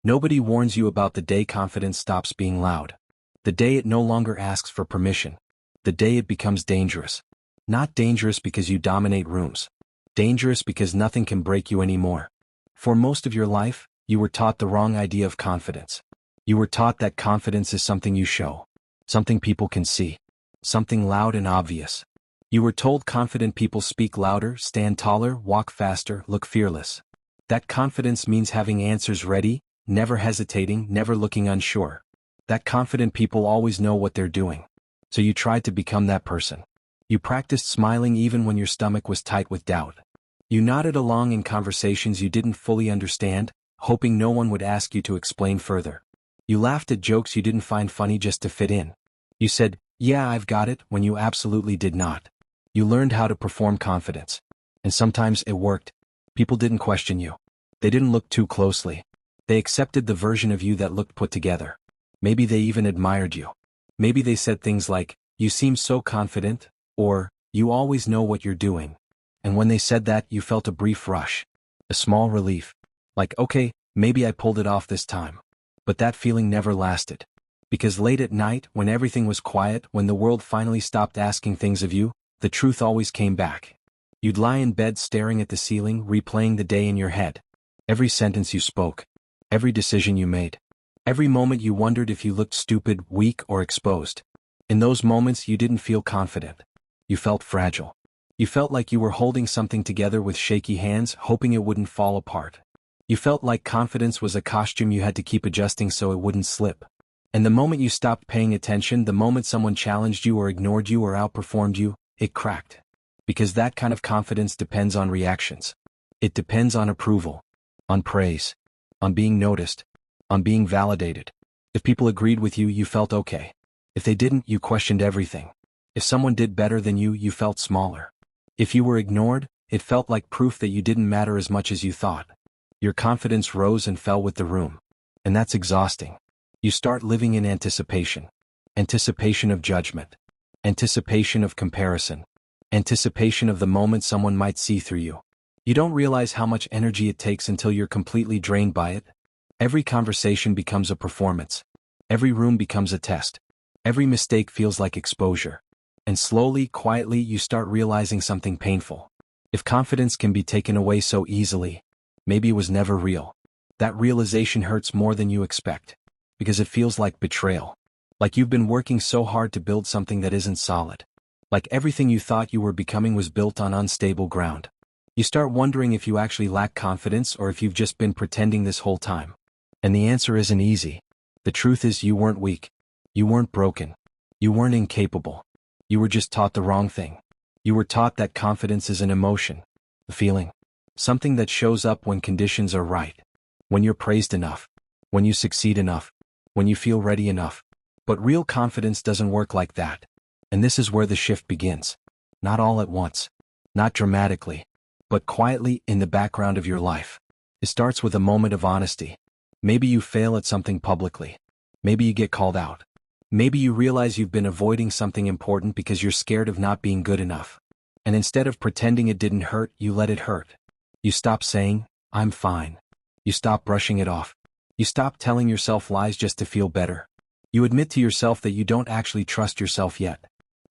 Nobody warns you about the day confidence stops being loud. The day it no longer asks for permission. The day it becomes dangerous. Not dangerous because you dominate rooms. Dangerous because nothing can break you anymore. For most of your life, you were taught the wrong idea of confidence. You were taught that confidence is something you show. Something people can see. Something loud and obvious. You were told confident people speak louder, stand taller, walk faster, look fearless. That confidence means having answers ready, never hesitating, never looking unsure. That confident people always know what they're doing. So you tried to become that person. You practiced smiling even when your stomach was tight with doubt. You nodded along in conversations you didn't fully understand, hoping no one would ask you to explain further. You laughed at jokes you didn't find funny just to fit in. You said, "Yeah, I've got it," when you absolutely did not. You learned how to perform confidence. And sometimes it worked. People didn't question you. They didn't look too closely. They accepted the version of you that looked put together. Maybe they even admired you. Maybe they said things like, "You seem so confident," or, "You always know what you're doing." And when they said that, you felt a brief rush. A small relief. Like, okay, maybe I pulled it off this time. But that feeling never lasted. Because late at night, when everything was quiet, when the world finally stopped asking things of you, the truth always came back. You'd lie in bed staring at the ceiling, replaying the day in your head. Every sentence you spoke. Every decision you made. Every moment you wondered if you looked stupid, weak, or exposed. In those moments you didn't feel confident. You felt fragile. You felt like you were holding something together with shaky hands, hoping it wouldn't fall apart. You felt like confidence was a costume you had to keep adjusting so it wouldn't slip. And the moment you stopped paying attention, the moment someone challenged you or ignored you or outperformed you, it cracked. Because that kind of confidence depends on reactions. It depends on approval. On praise. On being noticed. On being validated. If people agreed with you, you felt okay. If they didn't, you questioned everything. If someone did better than you, you felt smaller. If you were ignored, it felt like proof that you didn't matter as much as you thought. Your confidence rose and fell with the room. And that's exhausting. You start living in anticipation. Anticipation of judgment. Anticipation of comparison. Anticipation of the moment someone might see through you. You don't realize how much energy it takes until you're completely drained by it. Every conversation becomes a performance. Every room becomes a test. Every mistake feels like exposure. And slowly, quietly, you start realizing something painful. If confidence can be taken away so easily, maybe it was never real. That realization hurts more than you expect. Because it feels like betrayal. Like you've been working so hard to build something that isn't solid. Like everything you thought you were becoming was built on unstable ground. You start wondering if you actually lack confidence or if you've just been pretending this whole time. And the answer isn't easy. The truth is you weren't weak. You weren't broken. You weren't incapable. You were just taught the wrong thing. You were taught that confidence is an emotion. A feeling. Something that shows up when conditions are right. When you're praised enough. When you succeed enough. When you feel ready enough. But real confidence doesn't work like that. And this is where the shift begins. Not all at once. Not dramatically. But quietly in the background of your life. It starts with a moment of honesty. Maybe you fail at something publicly. Maybe you get called out. Maybe you realize you've been avoiding something important because you're scared of not being good enough. And instead of pretending it didn't hurt, you let it hurt. You stop saying, "I'm fine." You stop brushing it off. You stop telling yourself lies just to feel better. You admit to yourself that you don't actually trust yourself yet.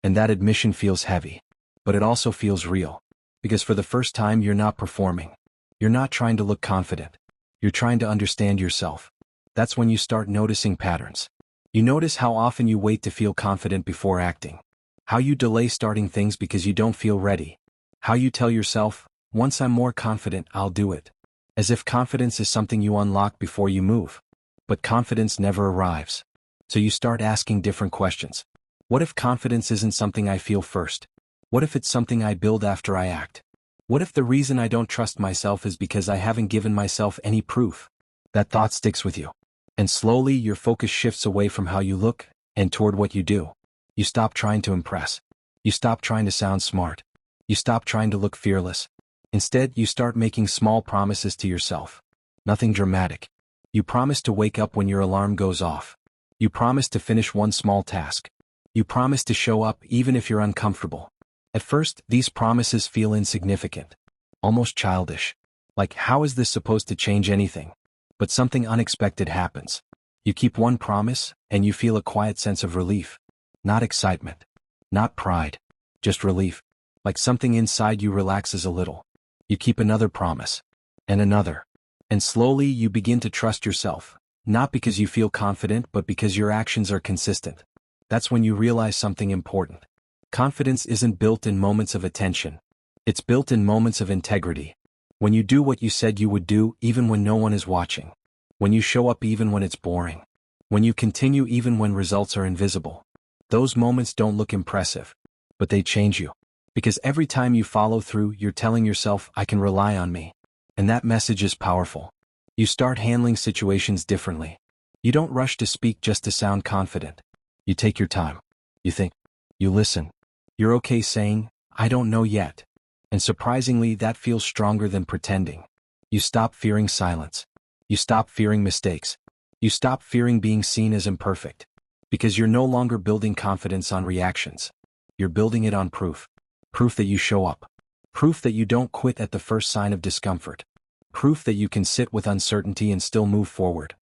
And that admission feels heavy. But it also feels real. Because for the first time you're not performing. You're not trying to look confident. You're trying to understand yourself. That's when you start noticing patterns. You notice how often you wait to feel confident before acting. How you delay starting things because you don't feel ready. How you tell yourself, "Once I'm more confident, I'll do it." As if confidence is something you unlock before you move. But confidence never arrives. So you start asking different questions. What if confidence isn't something I feel first? What if it's something I build after I act? What if the reason I don't trust myself is because I haven't given myself any proof? That thought sticks with you. And slowly your focus shifts away from how you look and toward what you do. You stop trying to impress. You stop trying to sound smart. You stop trying to look fearless. Instead, you start making small promises to yourself. Nothing dramatic. You promise to wake up when your alarm goes off. You promise to finish one small task. You promise to show up even if you're uncomfortable. At first, these promises feel insignificant. Almost childish. Like, how is this supposed to change anything? But something unexpected happens. You keep one promise, and you feel a quiet sense of relief. Not excitement. Not pride. Just relief. Like something inside you relaxes a little. You keep another promise. And another. And slowly you begin to trust yourself. Not because you feel confident, but because your actions are consistent. That's when you realize something important. Confidence isn't built in moments of attention. It's built in moments of integrity. When you do what you said you would do, even when no one is watching. When you show up even when it's boring. When you continue even when results are invisible. Those moments don't look impressive. But they change you. Because every time you follow through, you're telling yourself, I can rely on me. And that message is powerful. You start handling situations differently. You don't rush to speak just to sound confident. You take your time. You think. You listen. You're okay saying, I don't know yet. And surprisingly, that feels stronger than pretending. You stop fearing silence. You stop fearing mistakes. You stop fearing being seen as imperfect. Because you're no longer building confidence on reactions. You're building it on proof. Proof that you show up. Proof that you don't quit at the first sign of discomfort. Proof that you can sit with uncertainty and still move forward.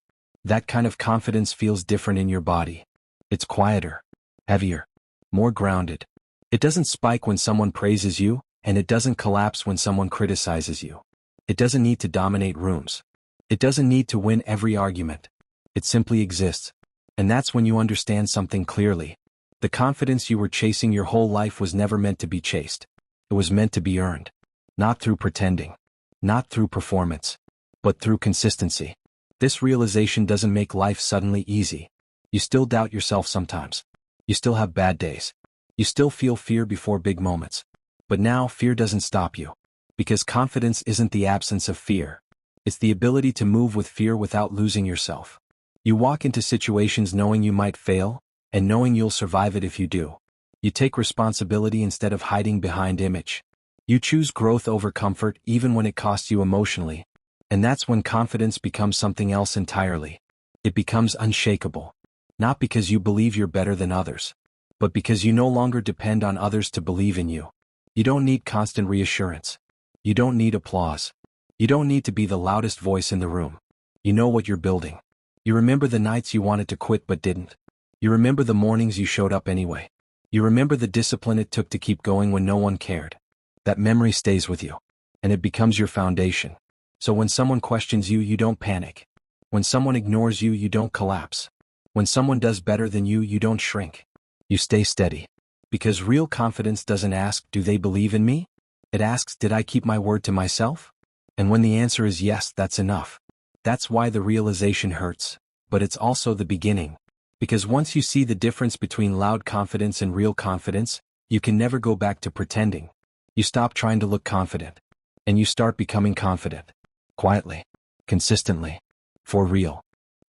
That kind of confidence feels different in your body. It's quieter, heavier, more grounded. It doesn't spike when someone praises you, and it doesn't collapse when someone criticizes you. It doesn't need to dominate rooms. It doesn't need to win every argument. It simply exists. And that's when you understand something clearly. The confidence you were chasing your whole life was never meant to be chased. It was meant to be earned. Not through pretending. Not through performance. But through consistency. This realization doesn't make life suddenly easy. You still doubt yourself sometimes. You still have bad days. You still feel fear before big moments. But now fear doesn't stop you. Because confidence isn't the absence of fear. It's the ability to move with fear without losing yourself. You walk into situations knowing you might fail, and knowing you'll survive it if you do. You take responsibility instead of hiding behind image. You choose growth over comfort even when it costs you emotionally. And that's when confidence becomes something else entirely. It becomes unshakable. Not because you believe you're better than others, but because you no longer depend on others to believe in you. You don't need constant reassurance. You don't need applause. You don't need to be the loudest voice in the room. You know what you're building. You remember the nights you wanted to quit but didn't. You remember the mornings you showed up anyway. You remember the discipline it took to keep going when no one cared. That memory stays with you. And it becomes your foundation. So when someone questions you, you don't panic. When someone ignores you, you don't collapse. When someone does better than you, you don't shrink. You stay steady. Because real confidence doesn't ask, do they believe in me? It asks, did I keep my word to myself? And when the answer is yes, that's enough. That's why the realization hurts. But it's also the beginning. Because once you see the difference between loud confidence and real confidence, you can never go back to pretending. You stop trying to look confident. And you start becoming confident. Quietly. Consistently. For real.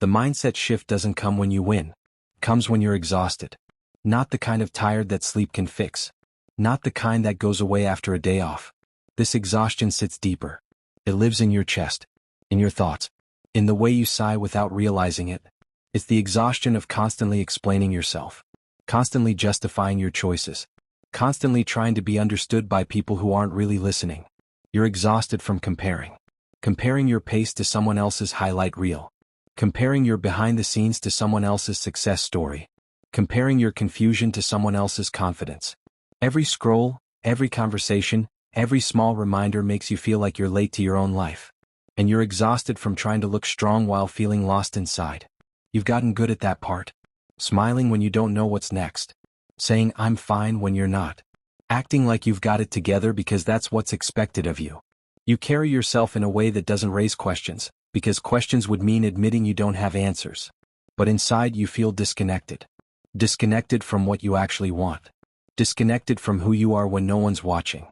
The mindset shift doesn't come when you win. It comes when you're exhausted. Not the kind of tired that sleep can fix. Not the kind that goes away after a day off. This exhaustion sits deeper. It lives in your chest. In your thoughts. In the way you sigh without realizing it. It's the exhaustion of constantly explaining yourself. Constantly justifying your choices. Constantly trying to be understood by people who aren't really listening. You're exhausted from comparing. Comparing your pace to someone else's highlight reel. Comparing your behind the scenes to someone else's success story. Comparing your confusion to someone else's confidence. Every scroll, every conversation, every small reminder makes you feel like you're late to your own life. And you're exhausted from trying to look strong while feeling lost inside. You've gotten good at that part. Smiling when you don't know what's next. Saying I'm fine when you're not. Acting like you've got it together because that's what's expected of you. You carry yourself in a way that doesn't raise questions, because questions would mean admitting you don't have answers. But inside you feel disconnected. Disconnected from what you actually want. Disconnected from who you are when no one's watching.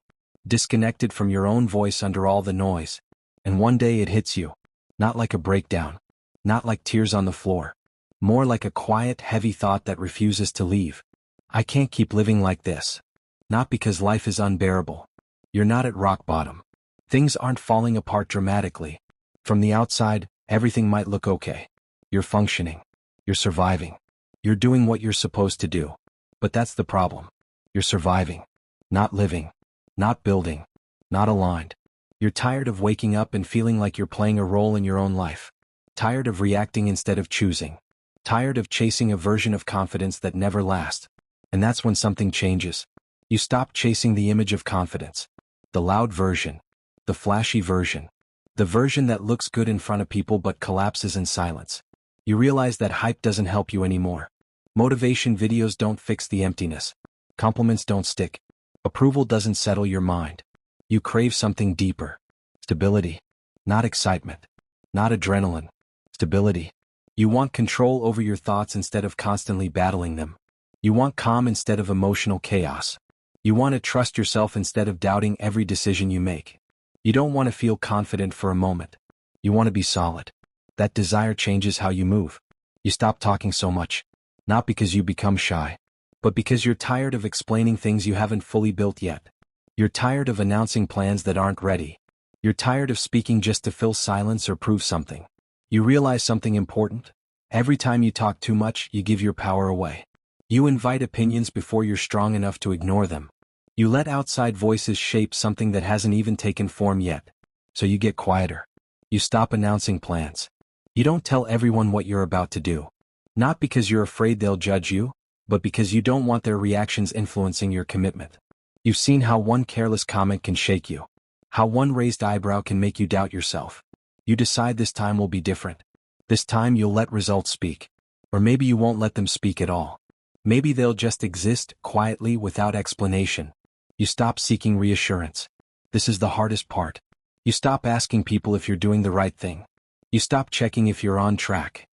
Disconnected from your own voice under all the noise. And one day it hits you. Not like a breakdown. Not like tears on the floor. More like a quiet, heavy thought that refuses to leave. I can't keep living like this. Not because life is unbearable. You're not at rock bottom. Things aren't falling apart dramatically. From the outside, everything might look okay. You're functioning. You're surviving. You're doing what you're supposed to do. But that's the problem. You're surviving. Not living. Not building. Not aligned. You're tired of waking up and feeling like you're playing a role in your own life. Tired of reacting instead of choosing. Tired of chasing a version of confidence that never lasts. And that's when something changes. You stop chasing the image of confidence. The loud version. The flashy version. The version that looks good in front of people but collapses in silence. You realize that hype doesn't help you anymore. Motivation videos don't fix the emptiness. Compliments don't stick. Approval doesn't settle your mind. You crave something deeper. Stability. Not excitement. Not adrenaline. Stability. You want control over your thoughts instead of constantly battling them. You want calm instead of emotional chaos. You want to trust yourself instead of doubting every decision you make. You don't want to feel confident for a moment. You want to be solid. That desire changes how you move. You stop talking so much. Not because you become shy, but because you're tired of explaining things you haven't fully built yet. You're tired of announcing plans that aren't ready. You're tired of speaking just to fill silence or prove something. You realize something important? Every time you talk too much, you give your power away. You invite opinions before you're strong enough to ignore them. You let outside voices shape something that hasn't even taken form yet. So you get quieter. You stop announcing plans. You don't tell everyone what you're about to do. Not because you're afraid they'll judge you, but because you don't want their reactions influencing your commitment. You've seen how one careless comment can shake you. How one raised eyebrow can make you doubt yourself. You decide this time will be different. This time you'll let results speak. Or maybe you won't let them speak at all. Maybe they'll just exist quietly without explanation. You stop seeking reassurance. This is the hardest part. You stop asking people if you're doing the right thing. You stop checking if you're on track.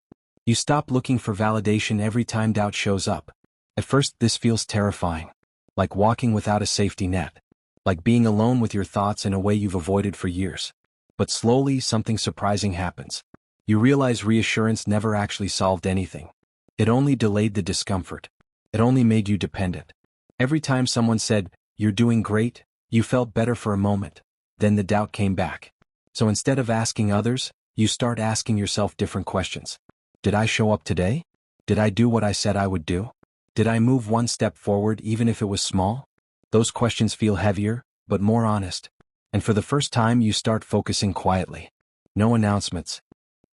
You stop looking for validation every time doubt shows up. At first, this feels terrifying. Like walking without a safety net. Like being alone with your thoughts in a way you've avoided for years. But slowly, something surprising happens. You realize reassurance never actually solved anything. It only delayed the discomfort. It only made you dependent. Every time someone said, "You're doing great," you felt better for a moment. Then the doubt came back. So instead of asking others, you start asking yourself different questions. Did I show up today? Did I do what I said I would do? Did I move one step forward even if it was small? Those questions feel heavier, but more honest. And for the first time you start focusing quietly. No announcements.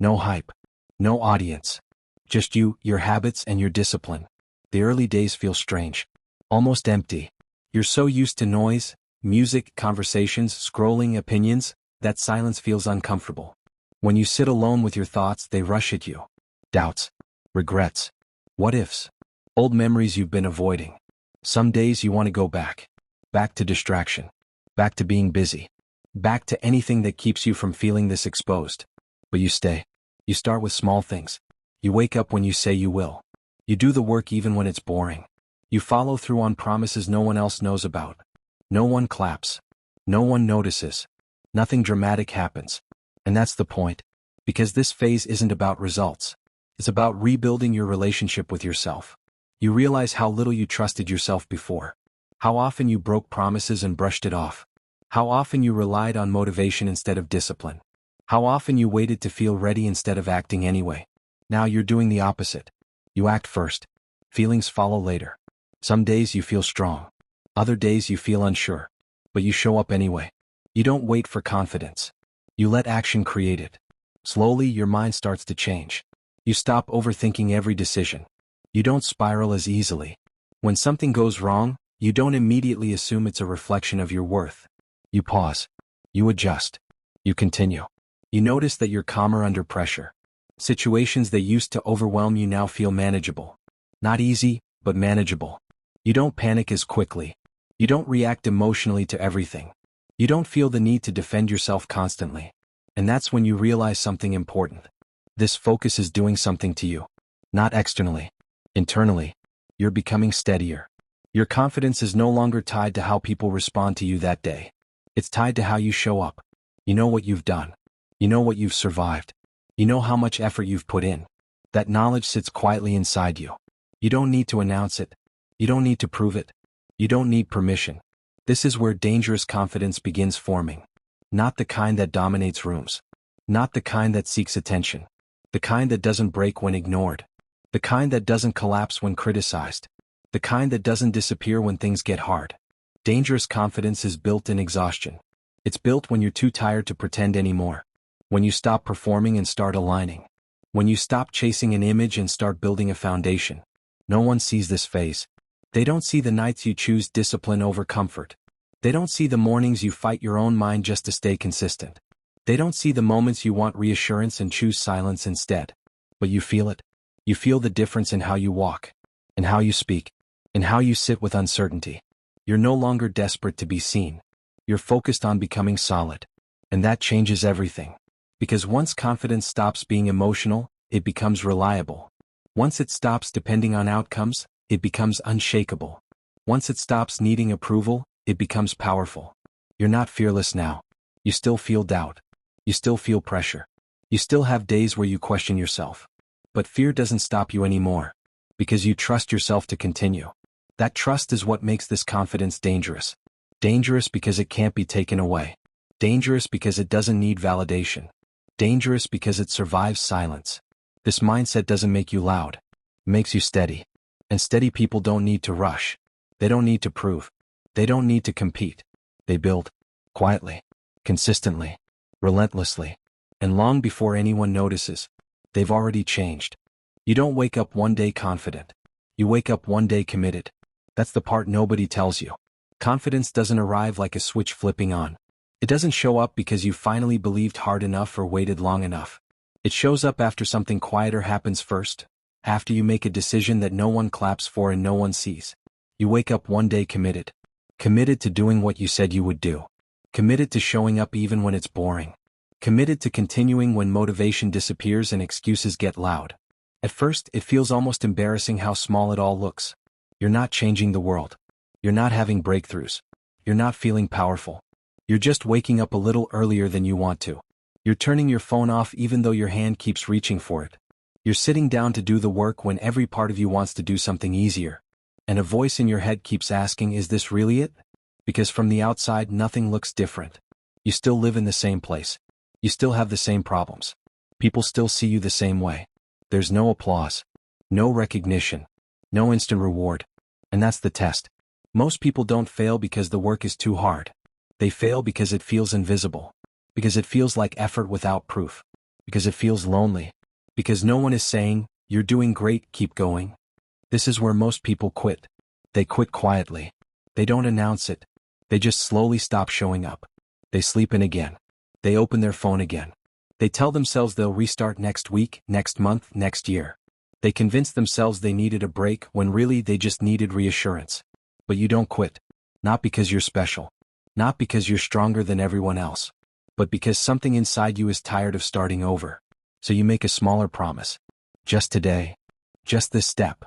No hype. No audience. Just you, your habits, and your discipline. The early days feel strange. Almost empty. You're so used to noise, music, conversations, scrolling, opinions, that silence feels uncomfortable. When you sit alone with your thoughts, they rush at you. Doubts. Regrets. What ifs. Old memories you've been avoiding. Some days you want to go back. Back to distraction. Back to being busy. Back to anything that keeps you from feeling this exposed. But you stay. You start with small things. You wake up when you say you will. You do the work even when it's boring. You follow through on promises no one else knows about. No one claps. No one notices. Nothing dramatic happens. And that's the point. Because this phase isn't about results. It's about rebuilding your relationship with yourself. You realize how little you trusted yourself before. How often you broke promises and brushed it off. How often you relied on motivation instead of discipline. How often you waited to feel ready instead of acting anyway. Now you're doing the opposite. You act first. Feelings follow later. Some days you feel strong. Other days you feel unsure. But you show up anyway. You don't wait for confidence. You let action create it. Slowly your mind starts to change. You stop overthinking every decision. You don't spiral as easily. When something goes wrong, you don't immediately assume it's a reflection of your worth. You pause. You adjust. You continue. You notice that you're calmer under pressure. Situations that used to overwhelm you now feel manageable. Not easy, but manageable. You don't panic as quickly. You don't react emotionally to everything. You don't feel the need to defend yourself constantly. And that's when you realize something important. This focus is doing something to you. Not externally. Internally. You're becoming steadier. Your confidence is no longer tied to how people respond to you that day. It's tied to how you show up. You know what you've done. You know what you've survived. You know how much effort you've put in. That knowledge sits quietly inside you. You don't need to announce it. You don't need to prove it. You don't need permission. This is where dangerous confidence begins forming. Not the kind that dominates rooms. Not the kind that seeks attention. The kind that doesn't break when ignored. The kind that doesn't collapse when criticized. The kind that doesn't disappear when things get hard. Dangerous confidence is built in exhaustion. It's built when you're too tired to pretend anymore. When you stop performing and start aligning. When you stop chasing an image and start building a foundation. No one sees this phase. They don't see the nights you choose discipline over comfort. They don't see the mornings you fight your own mind just to stay consistent. They don't see the moments you want reassurance and choose silence instead. But you feel it. You feel the difference in how you walk, in how you speak, in how you sit with uncertainty. You're no longer desperate to be seen. You're focused on becoming solid. And that changes everything. Because once confidence stops being emotional, it becomes reliable. Once it stops depending on outcomes, it becomes unshakable. Once it stops needing approval, it becomes powerful. You're not fearless now. You still feel doubt. You still feel pressure. You still have days where you question yourself. But fear doesn't stop you anymore. Because you trust yourself to continue. That trust is what makes this confidence dangerous. Dangerous because it can't be taken away. Dangerous because it doesn't need validation. Dangerous because it survives silence. This mindset doesn't make you loud. It makes you steady. And steady people don't need to rush. They don't need to prove. They don't need to compete. They build. Quietly. Consistently. Relentlessly. And long before anyone notices, they've already changed. You don't wake up one day confident. You wake up one day committed. That's the part nobody tells you. Confidence doesn't arrive like a switch flipping on. It doesn't show up because you finally believed hard enough or waited long enough. It shows up after something quieter happens first, after you make a decision that no one claps for and no one sees. You wake up one day committed. Committed to doing what you said you would do. Committed to showing up even when it's boring. Committed to continuing when motivation disappears and excuses get loud. At first, it feels almost embarrassing how small it all looks. You're not changing the world. You're not having breakthroughs. You're not feeling powerful. You're just waking up a little earlier than you want to. You're turning your phone off even though your hand keeps reaching for it. You're sitting down to do the work when every part of you wants to do something easier. And a voice in your head keeps asking, is this really it? Because from the outside, nothing looks different. You still live in the same place. You still have the same problems. People still see you the same way. There's no applause. No recognition. No instant reward. And that's the test. Most people don't fail because the work is too hard. They fail because it feels invisible. Because it feels like effort without proof. Because it feels lonely. Because no one is saying, you're doing great, keep going. This is where most people quit. They quit quietly. They don't announce it. They just slowly stop showing up. They sleep in again. They open their phone again. They tell themselves they'll restart next week, next month, next year. They convince themselves they needed a break when really they just needed reassurance. But you don't quit. Not because you're special. Not because you're stronger than everyone else. But because something inside you is tired of starting over. So you make a smaller promise. Just today. Just this step.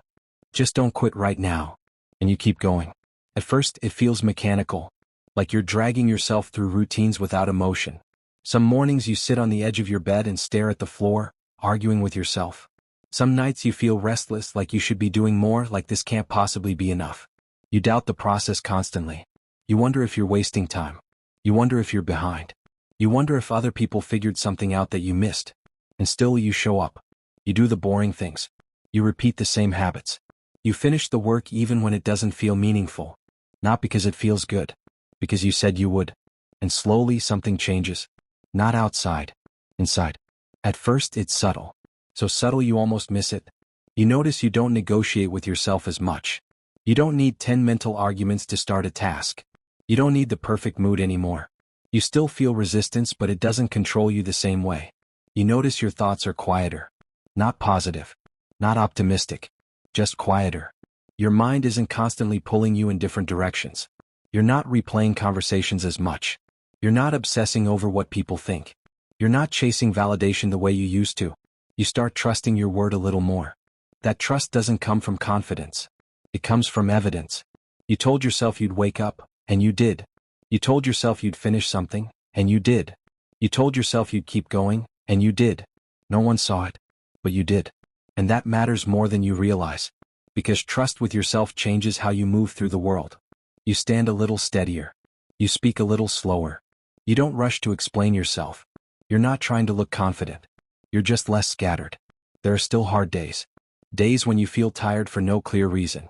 Just don't quit right now. And you keep going. At first, it feels mechanical. Like you're dragging yourself through routines without emotion. Some mornings you sit on the edge of your bed and stare at the floor, arguing with yourself. Some nights you feel restless, like you should be doing more, like this can't possibly be enough. You doubt the process constantly. You wonder if you're wasting time. You wonder if you're behind. You wonder if other people figured something out that you missed. And still you show up. You do the boring things. You repeat the same habits. You finish the work even when it doesn't feel meaningful. Not because it feels good. Because you said you would. And slowly something changes. Not outside. Inside. At first it's subtle. So subtle you almost miss it. You notice you don't negotiate with yourself as much. You don't need 10 mental arguments to start a task. You don't need the perfect mood anymore. You still feel resistance, but it doesn't control you the same way. You notice your thoughts are quieter. Not positive. Not optimistic. Just quieter. Your mind isn't constantly pulling you in different directions. You're not replaying conversations as much. You're not obsessing over what people think. You're not chasing validation the way you used to. You start trusting your word a little more. That trust doesn't come from confidence. It comes from evidence. You told yourself you'd wake up, and you did. You told yourself you'd finish something, and you did. You told yourself you'd keep going, and you did. No one saw it, but you did. And that matters more than you realize. Because trust with yourself changes how you move through the world. You stand a little steadier. You speak a little slower. You don't rush to explain yourself. You're not trying to look confident. You're just less scattered. There are still hard days. Days when you feel tired for no clear reason.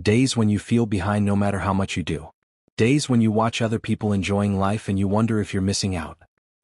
Days when you feel behind no matter how much you do. Days when you watch other people enjoying life and you wonder if you're missing out.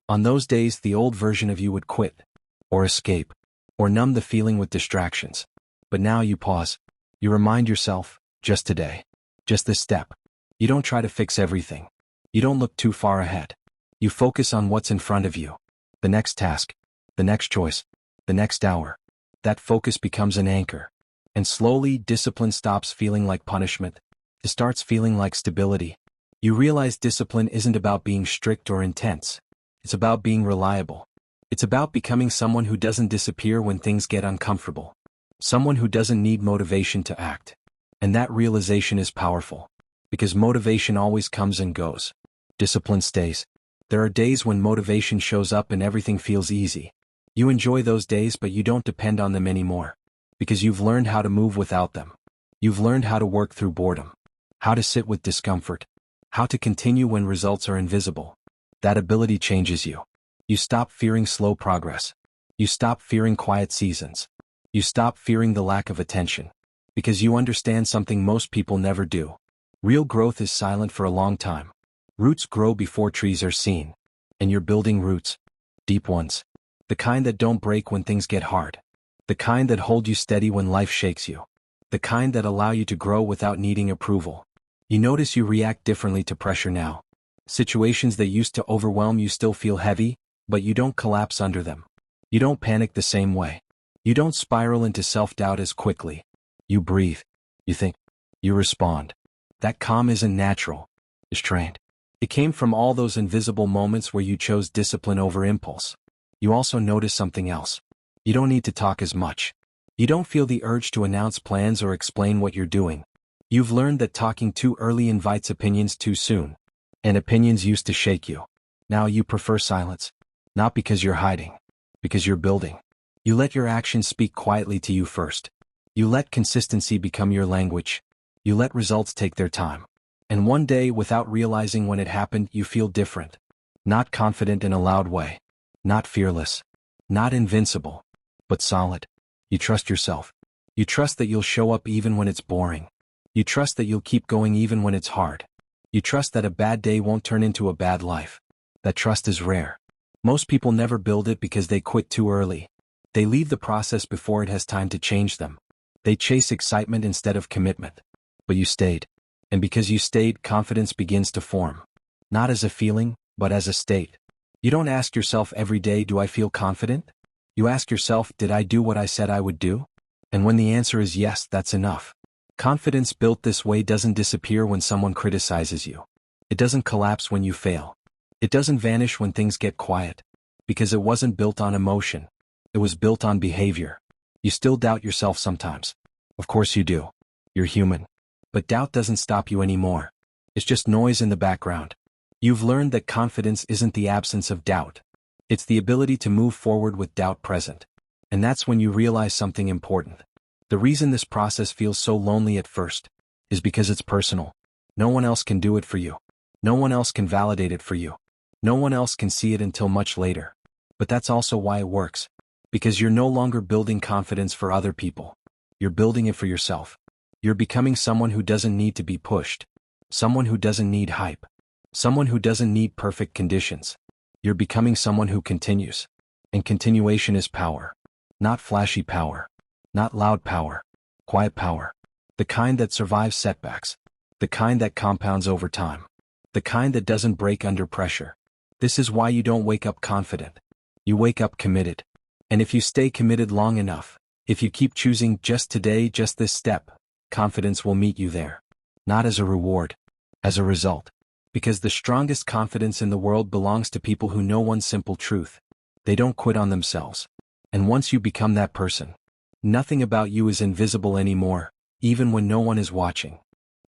On those days, the old version of you would quit. Or escape. or numb the feeling with distractions. But now you pause. You remind yourself, just today. Just this step. You don't try to fix everything. You don't look too far ahead. You focus on what's in front of you. The next task, the next choice, the next hour. That focus becomes an anchor. And slowly, discipline stops feeling like punishment. It starts feeling like stability. You realize discipline isn't about being strict or intense. It's about being reliable. It's about becoming someone who doesn't disappear when things get uncomfortable. Someone who doesn't need motivation to act. And that realization is powerful. Because motivation always comes and goes. Discipline stays. There are days when motivation shows up and everything feels easy. You enjoy those days, but you don't depend on them anymore. Because you've learned how to move without them. You've learned how to work through boredom. How to sit with discomfort. How to continue when results are invisible. That ability changes you. You stop fearing slow progress. You stop fearing quiet seasons. You stop fearing the lack of attention. Because you understand something most people never do. Real growth is silent for a long time. Roots grow before trees are seen. And you're building roots. Deep ones. The kind that don't break when things get hard. The kind that hold you steady when life shakes you. The kind that allow you to grow without needing approval. You notice you react differently to pressure now. Situations that used to overwhelm you still feel heavy, but you don't collapse under them. You don't panic the same way. You don't spiral into self-doubt as quickly. You breathe. You think. You respond. That calm isn't natural. It's trained. It came from all those invisible moments where you chose discipline over impulse. You also notice something else. You don't need to talk as much. You don't feel the urge to announce plans or explain what you're doing. You've learned that talking too early invites opinions too soon. And opinions used to shake you. Now you prefer silence. Not because you're hiding. Because you're building. You let your actions speak quietly to you first. You let consistency become your language. You let results take their time. And one day, without realizing when it happened, you feel different. Not confident in a loud way. Not fearless. Not invincible. But solid. You trust yourself. You trust that you'll show up even when it's boring. You trust that you'll keep going even when it's hard. You trust that a bad day won't turn into a bad life. That trust is rare. Most people never build it because they quit too early. They leave the process before it has time to change them. They chase excitement instead of commitment. But you stayed. And because you stayed, confidence begins to form. Not as a feeling, but as a state. You don't ask yourself every day, do I feel confident? You ask yourself, did I do what I said I would do? And when the answer is yes, that's enough. Confidence built this way doesn't disappear when someone criticizes you. It doesn't collapse when you fail. It doesn't vanish when things get quiet. Because it wasn't built on emotion. It was built on behavior. You still doubt yourself sometimes. Of course you do. You're human. But doubt doesn't stop you anymore. It's just noise in the background. You've learned that confidence isn't the absence of doubt. It's the ability to move forward with doubt present. And that's when you realize something important. The reason this process feels so lonely at first is because it's personal. No one else can do it for you. No one else can validate it for you. No one else can see it until much later. But that's also why it works. Because you're no longer building confidence for other people. You're building it for yourself. You're becoming someone who doesn't need to be pushed. Someone who doesn't need hype. Someone who doesn't need perfect conditions. You're becoming someone who continues. And continuation is power. Not flashy power. Not loud power. Quiet power. The kind that survives setbacks. The kind that compounds over time. The kind that doesn't break under pressure. This is why you don't wake up confident. You wake up committed. And if you stay committed long enough, if you keep choosing just today, just this step, confidence will meet you there. Not as a reward. As a result. Because the strongest confidence in the world belongs to people who know one simple truth. They don't quit on themselves. And once you become that person, nothing about you is invisible anymore, even when no one is watching.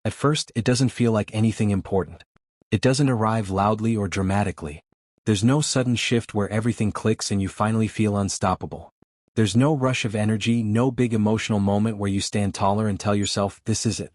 At first, it doesn't feel like anything important. It doesn't arrive loudly or dramatically. There's no sudden shift where everything clicks and you finally feel unstoppable. There's no rush of energy, no big emotional moment where you stand taller and tell yourself, this is it.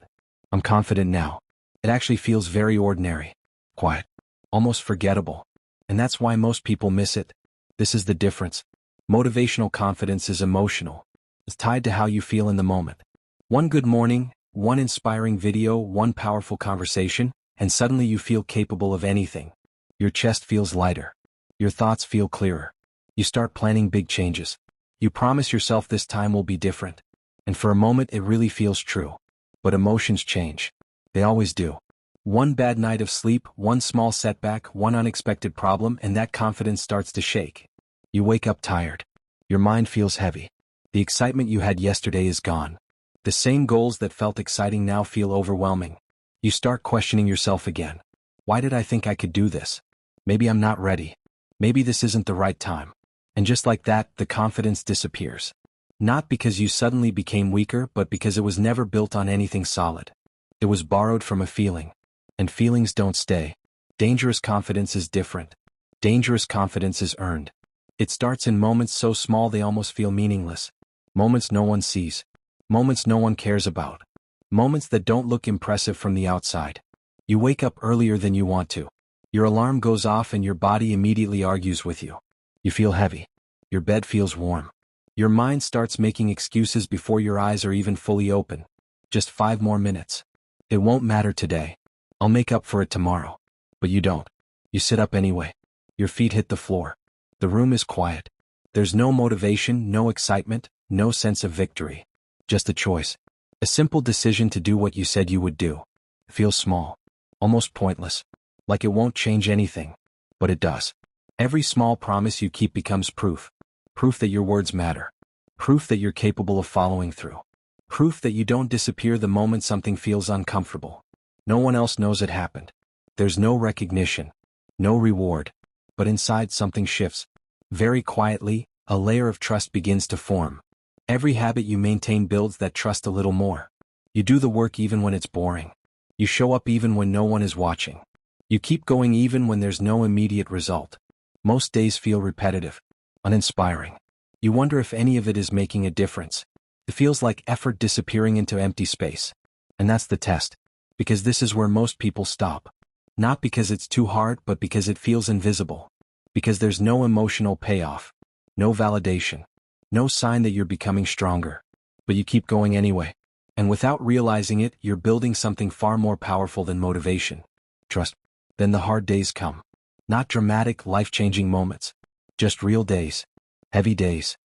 I'm confident now. It actually feels very ordinary. Quiet. Almost forgettable. And that's why most people miss it. This is the difference. Motivational confidence is emotional. It's tied to how you feel in the moment. One good morning, one inspiring video, one powerful conversation, and suddenly you feel capable of anything. Your chest feels lighter. Your thoughts feel clearer. You start planning big changes. You promise yourself this time will be different. And for a moment it really feels true. But emotions change. They always do. One bad night of sleep, one small setback, one unexpected problem, and that confidence starts to shake. You wake up tired. Your mind feels heavy. The excitement you had yesterday is gone. The same goals that felt exciting now feel overwhelming. You start questioning yourself again. Why did I think I could do this? Maybe I'm not ready. Maybe this isn't the right time. And just like that, the confidence disappears. Not because you suddenly became weaker, but because it was never built on anything solid. It was borrowed from a feeling. And feelings don't stay. Dangerous confidence is different. Dangerous confidence is earned. It starts in moments so small they almost feel meaningless. Moments no one sees. Moments no one cares about. Moments that don't look impressive from the outside. You wake up earlier than you want to. Your alarm goes off and your body immediately argues with you. You feel heavy. Your bed feels warm. Your mind starts making excuses before your eyes are even fully open. Just 5 more minutes. It won't matter today. I'll make up for it tomorrow. But you don't. You sit up anyway. Your feet hit the floor. The room is quiet. There's no motivation, no excitement, no sense of victory. Just a choice. A simple decision to do what you said you would do. It feels small. Almost pointless. Like it won't change anything. But it does. Every small promise you keep becomes proof. Proof that your words matter. Proof that you're capable of following through. Proof that you don't disappear the moment something feels uncomfortable. No one else knows it happened. There's no recognition. No reward. But inside something shifts. Very quietly, a layer of trust begins to form. Every habit you maintain builds that trust a little more. You do the work even when it's boring. You show up even when no one is watching. You keep going even when there's no immediate result. Most days feel repetitive, uninspiring. You wonder if any of it is making a difference. It feels like effort disappearing into empty space. And that's the test. Because this is where most people stop. Not because it's too hard, but because it feels invisible. Because there's no emotional payoff. No validation. No sign that you're becoming stronger. But you keep going anyway. And without realizing it, you're building something far more powerful than motivation. Trust. Then the hard days come. Not dramatic, life-changing moments. Just real days. Heavy days.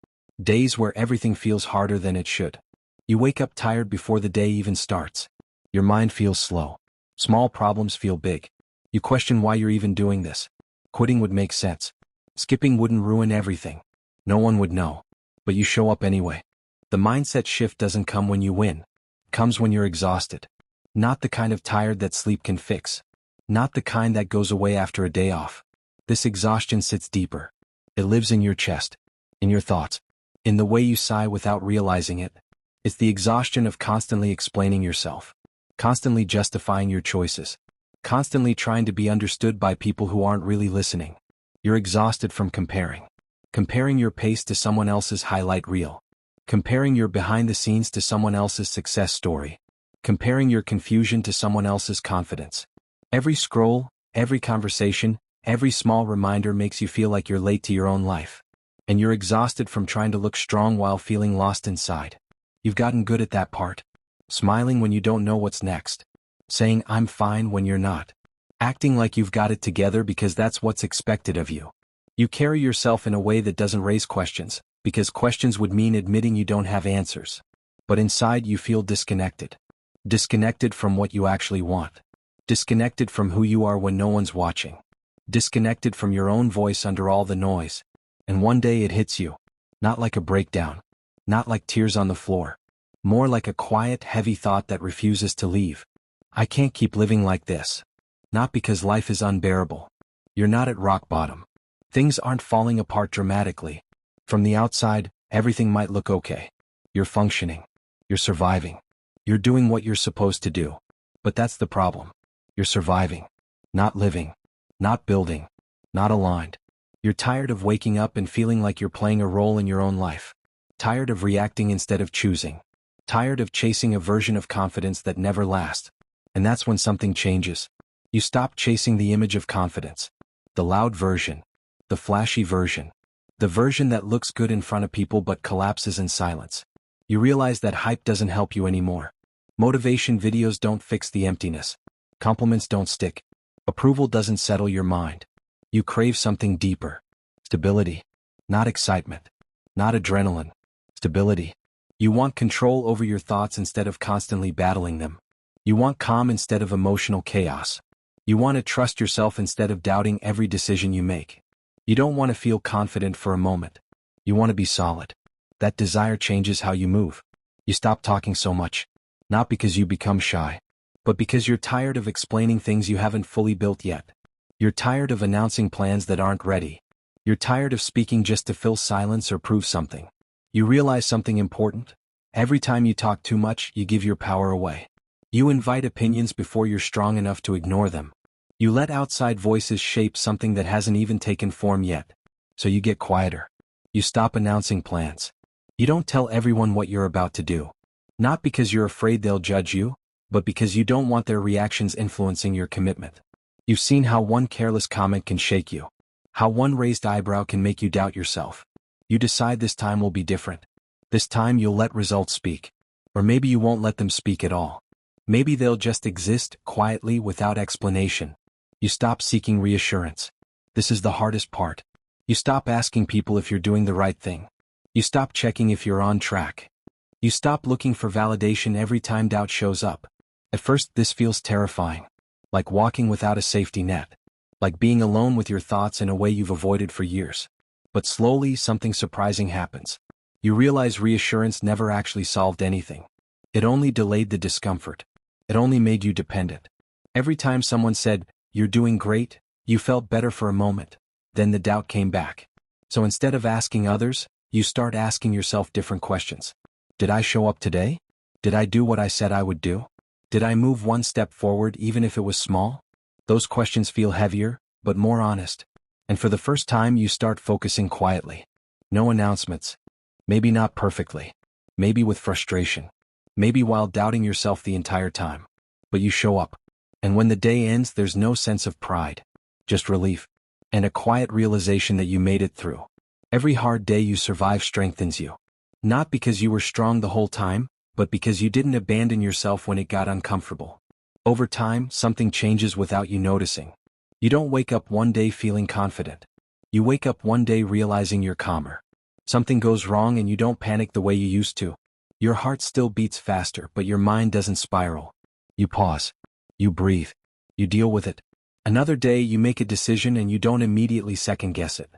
Days where everything feels harder than it should. You wake up tired before the day even starts. Your mind feels slow. Small problems feel big. You question why you're even doing this. Quitting would make sense. Skipping wouldn't ruin everything. No one would know. But you show up anyway. The mindset shift doesn't come when you win. It comes when you're exhausted. Not the kind of tired that sleep can fix. Not the kind that goes away after a day off. This exhaustion sits deeper. It lives in your chest. In your thoughts. In the way you sigh without realizing it. It's the exhaustion of constantly explaining yourself. Constantly justifying your choices. Constantly trying to be understood by people who aren't really listening. You're exhausted from comparing. Comparing your pace to someone else's highlight reel. Comparing your behind the scenes to someone else's success story. Comparing your confusion to someone else's confidence. Every scroll, every conversation, every small reminder makes you feel like you're late to your own life. And you're exhausted from trying to look strong while feeling lost inside. You've gotten good at that part. Smiling when you don't know what's next. Saying I'm fine when you're not. Acting like you've got it together because that's what's expected of you. You carry yourself in a way that doesn't raise questions, because questions would mean admitting you don't have answers. But inside you feel disconnected. Disconnected from what you actually want. Disconnected from who you are when no one's watching. Disconnected from your own voice under all the noise. And one day it hits you. Not like a breakdown. Not like tears on the floor. More like a quiet, heavy thought that refuses to leave. I can't keep living like this. Not because life is unbearable. You're not at rock bottom. Things aren't falling apart dramatically. From the outside, everything might look okay. You're functioning. You're surviving. You're doing what you're supposed to do. But that's the problem. You're surviving. Not living. Not building. Not aligned. You're tired of waking up and feeling like you're playing a role in your own life. Tired of reacting instead of choosing. Tired of chasing a version of confidence that never lasts. And that's when something changes. You stop chasing the image of confidence. The loud version. The flashy version. The version that looks good in front of people but collapses in silence. You realize that hype doesn't help you anymore. Motivation videos don't fix the emptiness. Compliments don't stick. Approval doesn't settle your mind. You crave something deeper. Stability. Not excitement. not adrenaline. Stability. You want control over your thoughts instead of constantly battling them. You want calm instead of emotional chaos. You want to trust yourself instead of doubting every decision you make. You don't want to feel confident for a moment. You want to be solid. That desire changes how you move. You stop talking so much. Not because you become shy, but because you're tired of explaining things you haven't fully built yet. You're tired of announcing plans that aren't ready. You're tired of speaking just to fill silence or prove something. You realize something important? Every time you talk too much, you give your power away. You invite opinions before you're strong enough to ignore them. You let outside voices shape something that hasn't even taken form yet. So you get quieter. You stop announcing plans. You don't tell everyone what you're about to do. Not because you're afraid they'll judge you, but because you don't want their reactions influencing your commitment. You've seen how one careless comment can shake you. How one raised eyebrow can make you doubt yourself. You decide this time will be different. This time you'll let results speak. Or maybe you won't let them speak at all. Maybe they'll just exist quietly without explanation. You stop seeking reassurance. This is the hardest part. You stop asking people if you're doing the right thing. You stop checking if you're on track. You stop looking for validation every time doubt shows up. At first, this feels terrifying. Like walking without a safety net. Like being alone with your thoughts in a way you've avoided for years. But slowly, something surprising happens. You realize reassurance never actually solved anything. It only delayed the discomfort. It only made you dependent. Every time someone said, "You're doing great," you felt better for a moment. Then the doubt came back. So instead of asking others, you start asking yourself different questions. Did I show up today? Did I do what I said I would do? Did I move one step forward even if it was small? Those questions feel heavier, but more honest. And for the first time you start focusing quietly. No announcements. Maybe not perfectly. Maybe with frustration. Maybe while doubting yourself the entire time. But you show up. And when the day ends, there's no sense of pride. Just relief. And a quiet realization that you made it through. Every hard day you survive strengthens you. Not because you were strong the whole time, but because you didn't abandon yourself when it got uncomfortable. Over time, something changes without you noticing. You don't wake up one day feeling confident. You wake up one day realizing you're calmer. Something goes wrong and you don't panic the way you used to. Your heart still beats faster, but your mind doesn't spiral. You pause. You breathe. You deal with it. Another day you make a decision and you don't immediately second-guess it.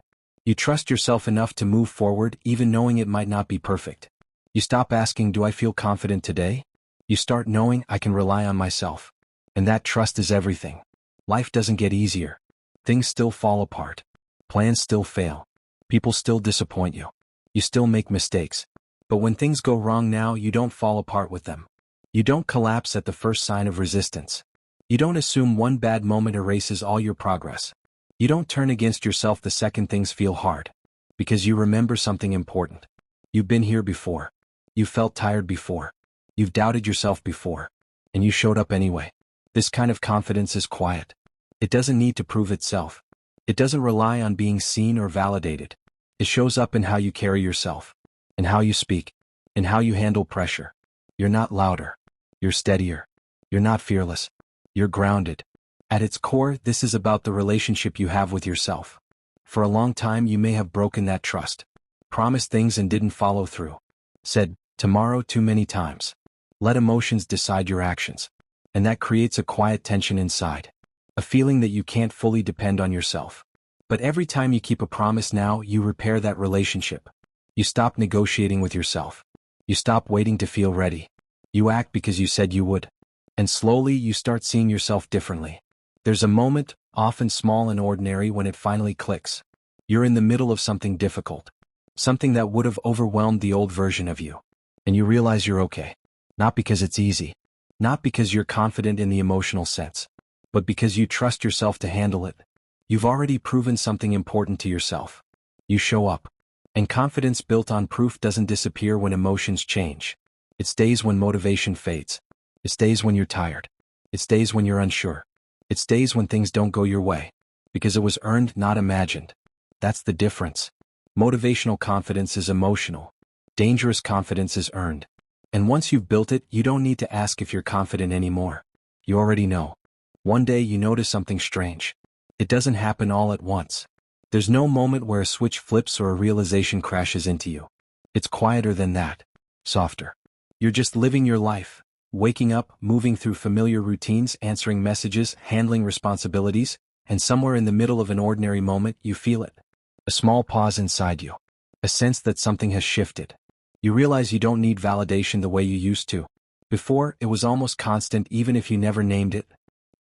You trust yourself enough to move forward even knowing it might not be perfect. You stop asking, "Do I feel confident today?" You start knowing, "I can rely on myself." And that trust is everything. Life doesn't get easier. Things still fall apart. Plans still fail. People still disappoint you. You still make mistakes. But when things go wrong now, you don't fall apart with them. You don't collapse at the first sign of resistance. You don't assume one bad moment erases all your progress. You don't turn against yourself the second things feel hard. Because you remember something important. You've been here before. You've felt tired before. You've doubted yourself before. And you showed up anyway. This kind of confidence is quiet. It doesn't need to prove itself. It doesn't rely on being seen or validated. It shows up in how you carry yourself. In how you speak. In how you handle pressure. You're not louder. You're steadier. You're not fearless. You're grounded. At its core, this is about the relationship you have with yourself. For a long time you may have broken that trust. Promised things and didn't follow through. Said, "tomorrow" too many times. Let emotions decide your actions. And that creates a quiet tension inside. A feeling that you can't fully depend on yourself. But every time you keep a promise now, you repair that relationship. You stop negotiating with yourself. You stop waiting to feel ready. You act because you said you would. And slowly you start seeing yourself differently. There's a moment, often small and ordinary, when it finally clicks. You're in the middle of something difficult. Something that would have overwhelmed the old version of you. And you realize you're okay. Not because it's easy. Not because you're confident in the emotional sense. But because you trust yourself to handle it. You've already proven something important to yourself. You show up. And confidence built on proof doesn't disappear when emotions change. It stays when motivation fades. It stays when you're tired. It stays when you're unsure. It stays when things don't go your way. Because it was earned, not imagined. That's the difference. Motivational confidence is emotional. Dangerous confidence is earned. And once you've built it, you don't need to ask if you're confident anymore. You already know. One day you notice something strange. It doesn't happen all at once. There's no moment where a switch flips or a realization crashes into you. It's quieter than that. Softer. You're just living your life. Waking up, moving through familiar routines, answering messages, handling responsibilities, and somewhere in the middle of an ordinary moment, you feel it. A small pause inside you. A sense that something has shifted. You realize you don't need validation the way you used to. Before, it was almost constant even if you never named it.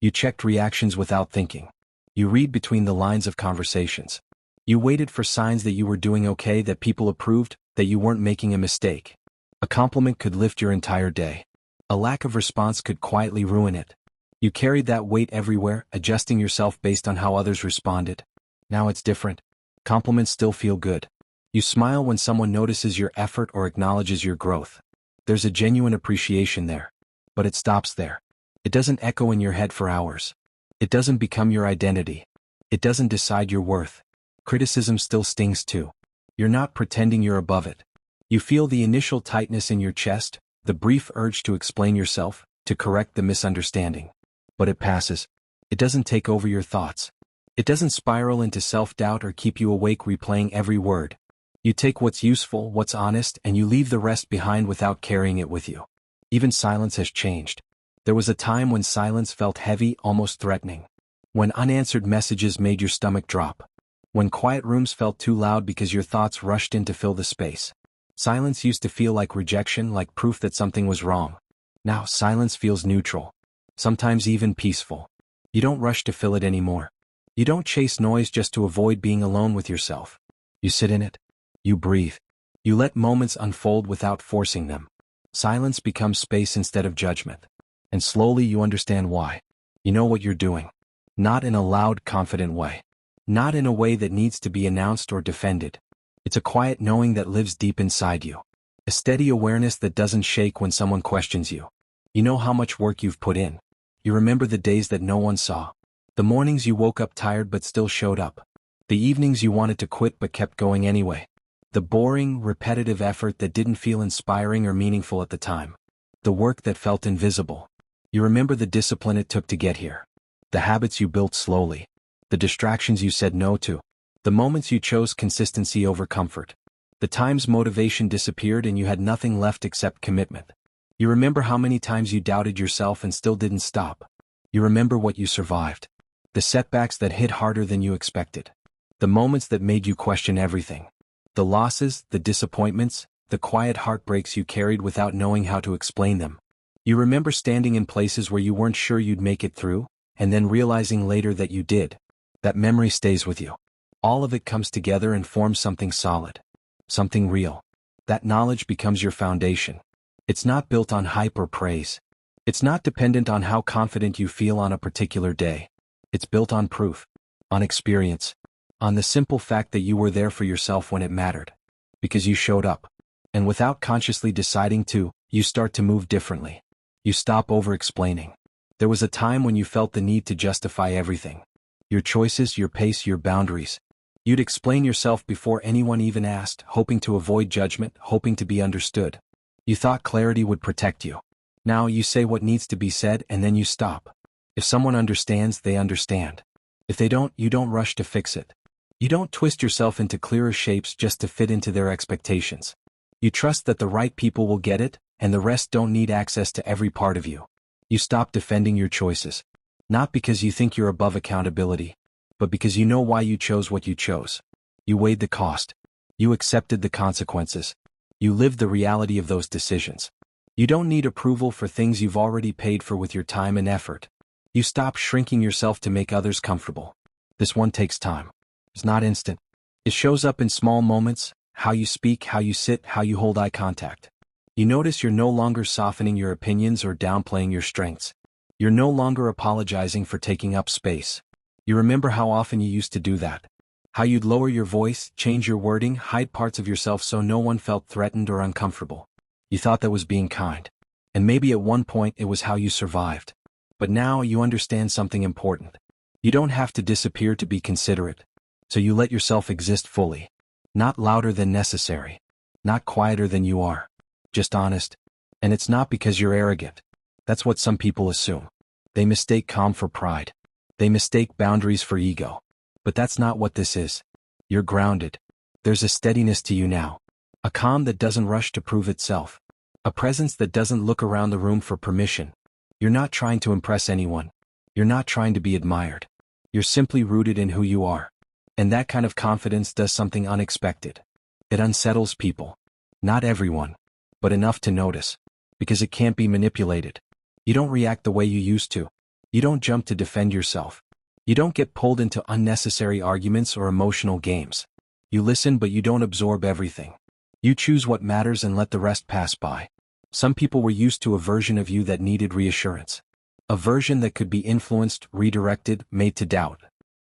You checked reactions without thinking. You read between the lines of conversations. You waited for signs that you were doing okay, that people approved, that you weren't making a mistake. A compliment could lift your entire day. A lack of response could quietly ruin it. You carried that weight everywhere, adjusting yourself based on how others responded. Now it's different. Compliments still feel good. You smile when someone notices your effort or acknowledges your growth. There's a genuine appreciation there. But it stops there. It doesn't echo in your head for hours. It doesn't become your identity. It doesn't decide your worth. Criticism still stings too. You're not pretending you're above it. You feel the initial tightness in your chest, the brief urge to explain yourself, to correct the misunderstanding. But it passes. It doesn't take over your thoughts. It doesn't spiral into self-doubt or keep you awake replaying every word. You take what's useful, what's honest, and you leave the rest behind without carrying it with you. Even silence has changed. There was a time when silence felt heavy, almost threatening. When unanswered messages made your stomach drop. When quiet rooms felt too loud because your thoughts rushed in to fill the space. Silence used to feel like rejection, like proof that something was wrong. Now, silence feels neutral. Sometimes even peaceful. You don't rush to fill it anymore. You don't chase noise just to avoid being alone with yourself. You sit in it. You breathe. You let moments unfold without forcing them. Silence becomes space instead of judgment. And slowly you understand why. You know what you're doing. Not in a loud, confident way. Not in a way that needs to be announced or defended. It's a quiet knowing that lives deep inside you. A steady awareness that doesn't shake when someone questions you. You know how much work you've put in. You remember the days that no one saw. The mornings you woke up tired but still showed up. The evenings you wanted to quit but kept going anyway. The boring, repetitive effort that didn't feel inspiring or meaningful at the time. The work that felt invisible. You remember the discipline it took to get here. The habits you built slowly. The distractions you said no to. The moments you chose consistency over comfort. The times motivation disappeared and you had nothing left except commitment. You remember how many times you doubted yourself and still didn't stop. You remember what you survived. The setbacks that hit harder than you expected. The moments that made you question everything. The losses, the disappointments, the quiet heartbreaks you carried without knowing how to explain them. You remember standing in places where you weren't sure you'd make it through, and then realizing later that you did. That memory stays with you. All of it comes together and forms something solid. Something real. That knowledge becomes your foundation. It's not built on hype or praise. It's not dependent on how confident you feel on a particular day. It's built on proof. On experience. On the simple fact that you were there for yourself when it mattered. Because you showed up. And without consciously deciding to, you start to move differently. You stop over-explaining. There was a time when you felt the need to justify everything. Your choices, your pace, your boundaries. You'd explain yourself before anyone even asked, hoping to avoid judgment, hoping to be understood. You thought clarity would protect you. Now you say what needs to be said and then you stop. If someone understands, they understand. If they don't, you don't rush to fix it. You don't twist yourself into clearer shapes just to fit into their expectations. You trust that the right people will get it, and the rest don't need access to every part of you. You stop defending your choices. Not because you think you're above accountability, but because you know why you chose what you chose. You weighed the cost. You accepted the consequences. You lived the reality of those decisions. You don't need approval for things you've already paid for with your time and effort. You stop shrinking yourself to make others comfortable. This one takes time. It's not instant. It shows up in small moments, how you speak, how you sit, how you hold eye contact. You notice you're no longer softening your opinions or downplaying your strengths. You're no longer apologizing for taking up space. You remember how often you used to do that. How you'd lower your voice, change your wording, hide parts of yourself so no one felt threatened or uncomfortable. You thought that was being kind. And maybe at one point it was how you survived. But now you understand something important. You don't have to disappear to be considerate. So you let yourself exist fully. Not louder than necessary. Not quieter than you are. Just honest. And it's not because you're arrogant. That's what some people assume. They mistake calm for pride. They mistake boundaries for ego. But that's not what this is. You're grounded. There's a steadiness to you now. A calm that doesn't rush to prove itself. A presence that doesn't look around the room for permission. You're not trying to impress anyone. You're not trying to be admired. You're simply rooted in who you are. And that kind of confidence does something unexpected. It unsettles people. Not everyone, but enough to notice. Because it can't be manipulated. You don't react the way you used to. You don't jump to defend yourself. You don't get pulled into unnecessary arguments or emotional games. You listen, but you don't absorb everything. You choose what matters and let the rest pass by. Some people were used to a version of you that needed reassurance. A version that could be influenced, redirected, made to doubt.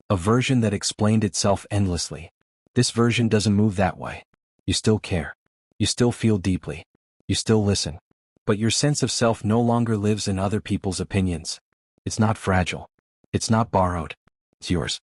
A version that explained itself endlessly. This version doesn't move that way. You still care. You still feel deeply. You still listen. But your sense of self no longer lives in other people's opinions. It's not fragile. It's not borrowed. It's yours.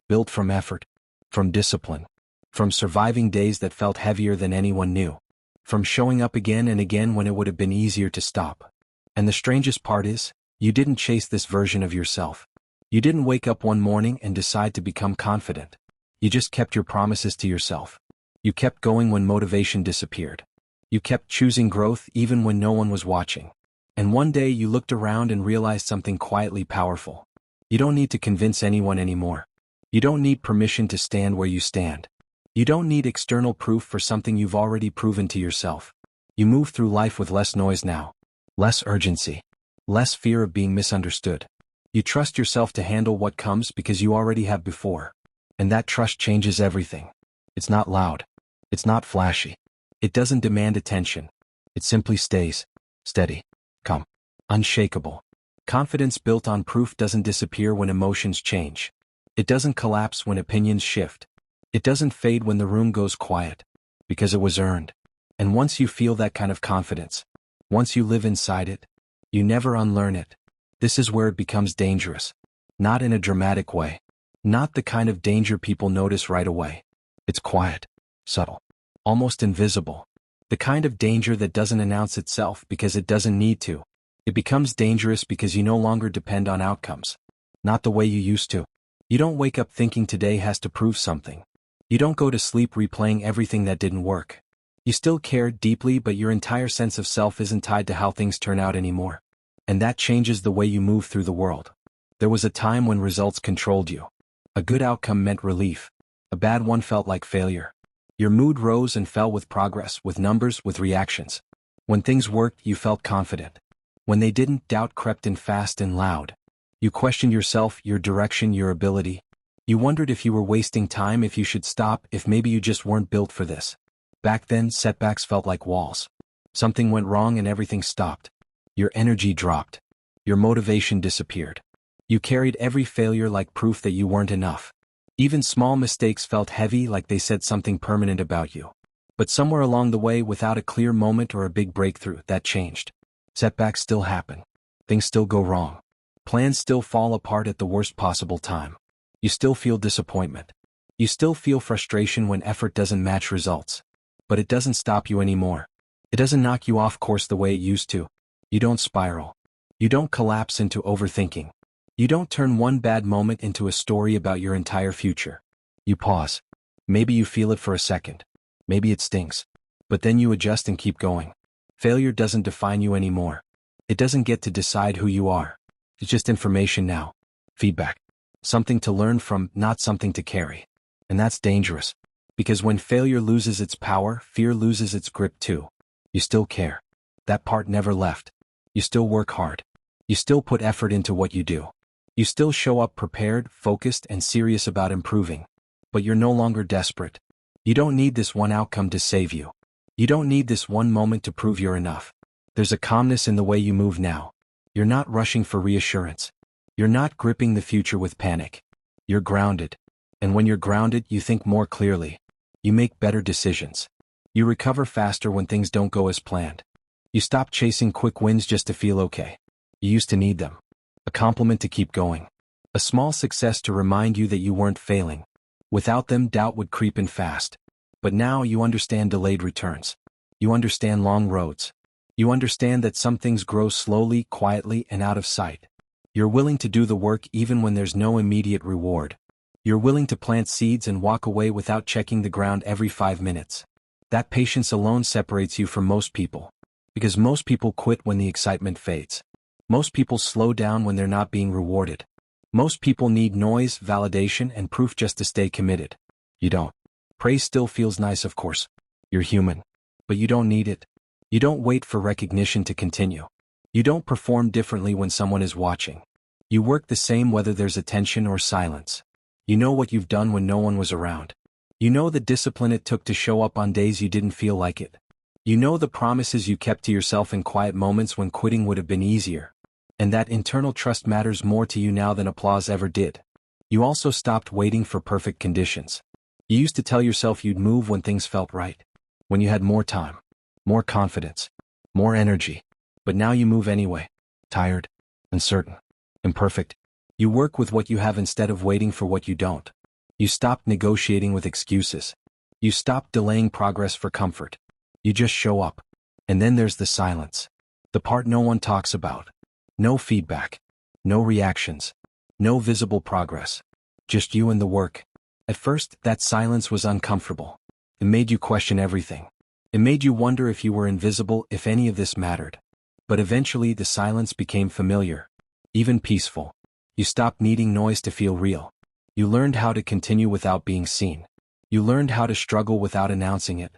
Built from effort. From discipline. From surviving days that felt heavier than anyone knew. From showing up again and again when it would have been easier to stop. And the strangest part is, you didn't chase this version of yourself. You didn't wake up one morning and decide to become confident. You just kept your promises to yourself. You kept going when motivation disappeared. You kept choosing growth even when no one was watching. And one day you looked around and realized something quietly powerful. You don't need to convince anyone anymore. You don't need permission to stand where you stand. You don't need external proof for something you've already proven to yourself. You move through life with less noise now. Less urgency. Less fear of being misunderstood. You trust yourself to handle what comes because you already have before. And that trust changes everything. It's not loud. It's not flashy. It doesn't demand attention. It simply stays. Steady. Calm. Unshakable. Confidence built on proof doesn't disappear when emotions change. It doesn't collapse when opinions shift. It doesn't fade when the room goes quiet. Because it was earned. And once you feel that kind of confidence, once you live inside it, you never unlearn it. This is where it becomes dangerous. Not in a dramatic way. Not the kind of danger people notice right away. It's quiet. Subtle. Almost invisible. The kind of danger that doesn't announce itself because it doesn't need to. It becomes dangerous because you no longer depend on outcomes. Not the way you used to. You don't wake up thinking today has to prove something. You don't go to sleep replaying everything that didn't work. You still care deeply, but your entire sense of self isn't tied to how things turn out anymore. And that changes the way you move through the world. There was a time when results controlled you. A good outcome meant relief. A bad one felt like failure. Your mood rose and fell with progress, with numbers, with reactions. When things worked, you felt confident. When they didn't, doubt crept in fast and loud. You questioned yourself, your direction, your ability. You wondered if you were wasting time, if you should stop, if maybe you just weren't built for this. Back then, setbacks felt like walls. Something went wrong and everything stopped. Your energy dropped. Your motivation disappeared. You carried every failure like proof that you weren't enough. Even small mistakes felt heavy, like they said something permanent about you. But somewhere along the way, without a clear moment or a big breakthrough, that changed. Setbacks still happen. Things still go wrong. Plans still fall apart at the worst possible time. You still feel disappointment. You still feel frustration when effort doesn't match results. But it doesn't stop you anymore. It doesn't knock you off course the way it used to. You don't spiral. You don't collapse into overthinking. You don't turn one bad moment into a story about your entire future. You pause. Maybe you feel it for a second. Maybe it stings. But then you adjust and keep going. Failure doesn't define you anymore. It doesn't get to decide who you are. It's just information now. Feedback. Something to learn from, not something to carry. And that's dangerous. Because when failure loses its power, fear loses its grip too. You still care. That part never left. You still work hard. You still put effort into what you do. You still show up prepared, focused, and serious about improving. But you're no longer desperate. You don't need this one outcome to save you. You don't need this one moment to prove you're enough. There's a calmness in the way you move now. You're not rushing for reassurance. You're not gripping the future with panic. You're grounded. And when you're grounded, you think more clearly. You make better decisions. You recover faster when things don't go as planned. You stop chasing quick wins just to feel okay. You used to need them. A compliment to keep going. A small success to remind you that you weren't failing. Without them, doubt would creep in fast. But now you understand delayed returns. You understand long roads. You understand that some things grow slowly, quietly, and out of sight. You're willing to do the work even when there's no immediate reward. You're willing to plant seeds and walk away without checking the ground every 5 minutes. That patience alone separates you from most people. Because most people quit when the excitement fades. Most people slow down when they're not being rewarded. Most people need noise, validation, and proof just to stay committed. You don't. Praise still feels nice, of course. You're human. But you don't need it. You don't wait for recognition to continue. You don't perform differently when someone is watching. You work the same whether there's attention or silence. You know what you've done when no one was around. You know the discipline it took to show up on days you didn't feel like it. You know the promises you kept to yourself in quiet moments when quitting would have been easier. And that internal trust matters more to you now than applause ever did. You also stopped waiting for perfect conditions. You used to tell yourself you'd move when things felt right. When you had more time, more confidence, more energy. But now you move anyway. Tired, uncertain, imperfect. You work with what you have instead of waiting for what you don't. You stopped negotiating with excuses. You stopped delaying progress for comfort. You just show up. And then there's the silence. The part no one talks about. No feedback. No reactions. No visible progress. Just you and the work. At first, that silence was uncomfortable. It made you question everything. It made you wonder if you were invisible, if any of this mattered. But eventually the silence became familiar. Even peaceful. You stopped needing noise to feel real. You learned how to continue without being seen. You learned how to struggle without announcing it.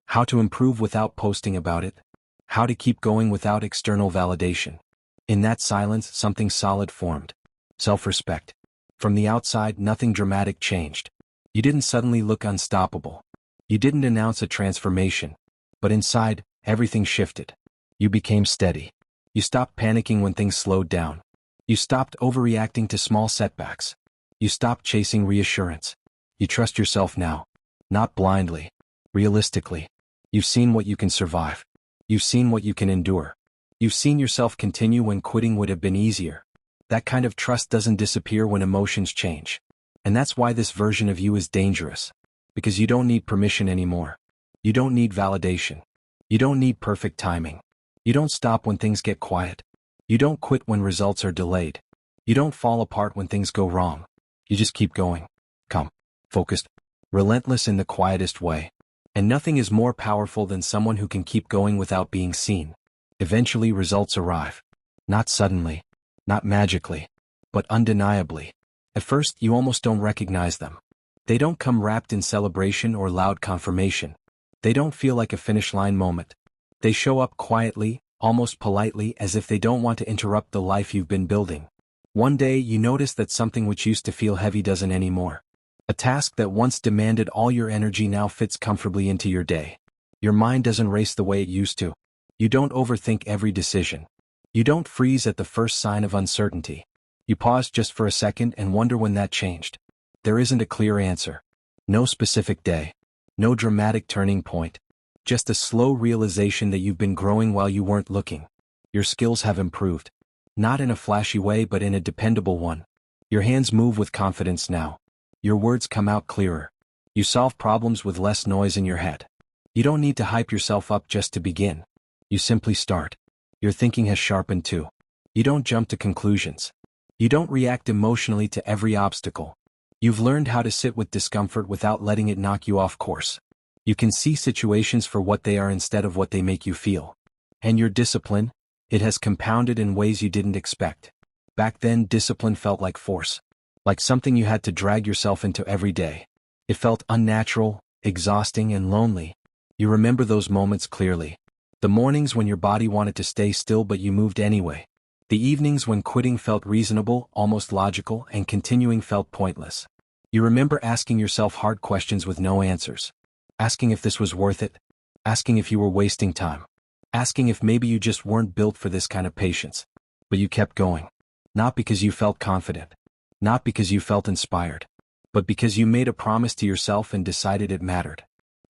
How to improve without posting about it. How to keep going without external validation. In that silence, something solid formed. Self-respect. From the outside, nothing dramatic changed. You didn't suddenly look unstoppable. You didn't announce a transformation. But inside, everything shifted. You became steady. You stopped panicking when things slowed down. You stopped overreacting to small setbacks. You stopped chasing reassurance. You trust yourself now. Not blindly. Realistically. You've seen what you can survive. You've seen what you can endure. You've seen yourself continue when quitting would have been easier. That kind of trust doesn't disappear when emotions change. And that's why this version of you is dangerous. Because you don't need permission anymore. You don't need validation. You don't need perfect timing. You don't stop when things get quiet. You don't quit when results are delayed. You don't fall apart when things go wrong. You just keep going. Calm, focused, relentless in the quietest way. And nothing is more powerful than someone who can keep going without being seen. Eventually results arrive. Not suddenly. Not magically. But undeniably. At first, you almost don't recognize them. They don't come wrapped in celebration or loud confirmation. They don't feel like a finish line moment. They show up quietly, almost politely, as if they don't want to interrupt the life you've been building. One day you notice that something which used to feel heavy doesn't anymore. A task that once demanded all your energy now fits comfortably into your day. Your mind doesn't race the way it used to. You don't overthink every decision. You don't freeze at the first sign of uncertainty. You pause just for a second and wonder when that changed. There isn't a clear answer. No specific day. No dramatic turning point. Just a slow realization that you've been growing while you weren't looking. Your skills have improved. Not in a flashy way but in a dependable one. Your hands move with confidence now. Your words come out clearer. You solve problems with less noise in your head. You don't need to hype yourself up just to begin. You simply start. Your thinking has sharpened too. You don't jump to conclusions. You don't react emotionally to every obstacle. You've learned how to sit with discomfort without letting it knock you off course. You can see situations for what they are instead of what they make you feel. And your discipline, it has compounded in ways you didn't expect. Back then, discipline felt like force. Like something you had to drag yourself into every day. It felt unnatural, exhausting, and lonely. You remember those moments clearly. The mornings when your body wanted to stay still but you moved anyway. The evenings when quitting felt reasonable, almost logical, and continuing felt pointless. You remember asking yourself hard questions with no answers. Asking if this was worth it. Asking if you were wasting time. Asking if maybe you just weren't built for this kind of patience. But you kept going. Not because you felt confident. Not because you felt inspired. But because you made a promise to yourself and decided it mattered.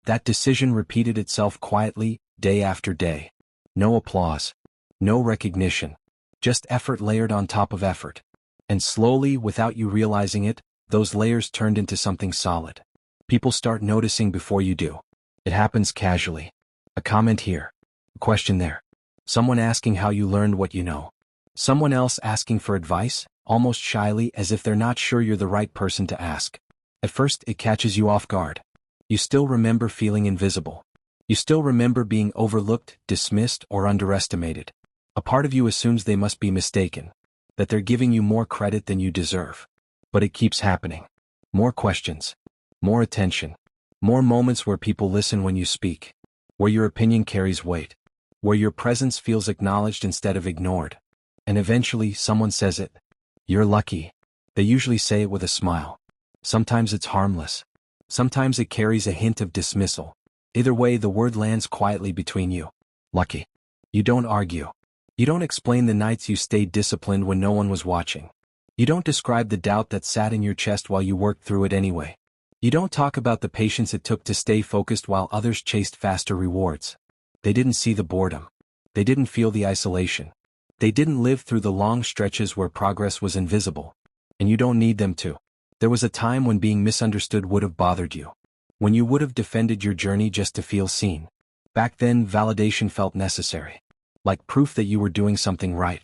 That decision repeated itself quietly, day after day. No applause. No recognition. Just effort layered on top of effort. And slowly, without you realizing it, those layers turned into something solid. People start noticing before you do. It happens casually. A comment here. A question there. Someone asking how you learned what you know. Someone else asking for advice, almost shyly, as if they're not sure you're the right person to ask. At first, it catches you off guard. You still remember feeling invisible. You still remember being overlooked, dismissed, or underestimated. A part of you assumes they must be mistaken, that they're giving you more credit than you deserve. But it keeps happening. More questions, more attention, more moments where people listen when you speak, where your opinion carries weight, where your presence feels acknowledged instead of ignored. And eventually, someone says it. You're lucky. They usually say it with a smile. Sometimes it's harmless. Sometimes it carries a hint of dismissal. Either way, the word lands quietly between you. Lucky. You don't argue. You don't explain the nights you stayed disciplined when no one was watching. You don't describe the doubt that sat in your chest while you worked through it anyway. You don't talk about the patience it took to stay focused while others chased faster rewards. They didn't see the boredom. They didn't feel the isolation. They didn't live through the long stretches where progress was invisible. And you don't need them to. There was a time when being misunderstood would have bothered you. When you would have defended your journey just to feel seen. Back then, validation felt necessary. Like proof that you were doing something right.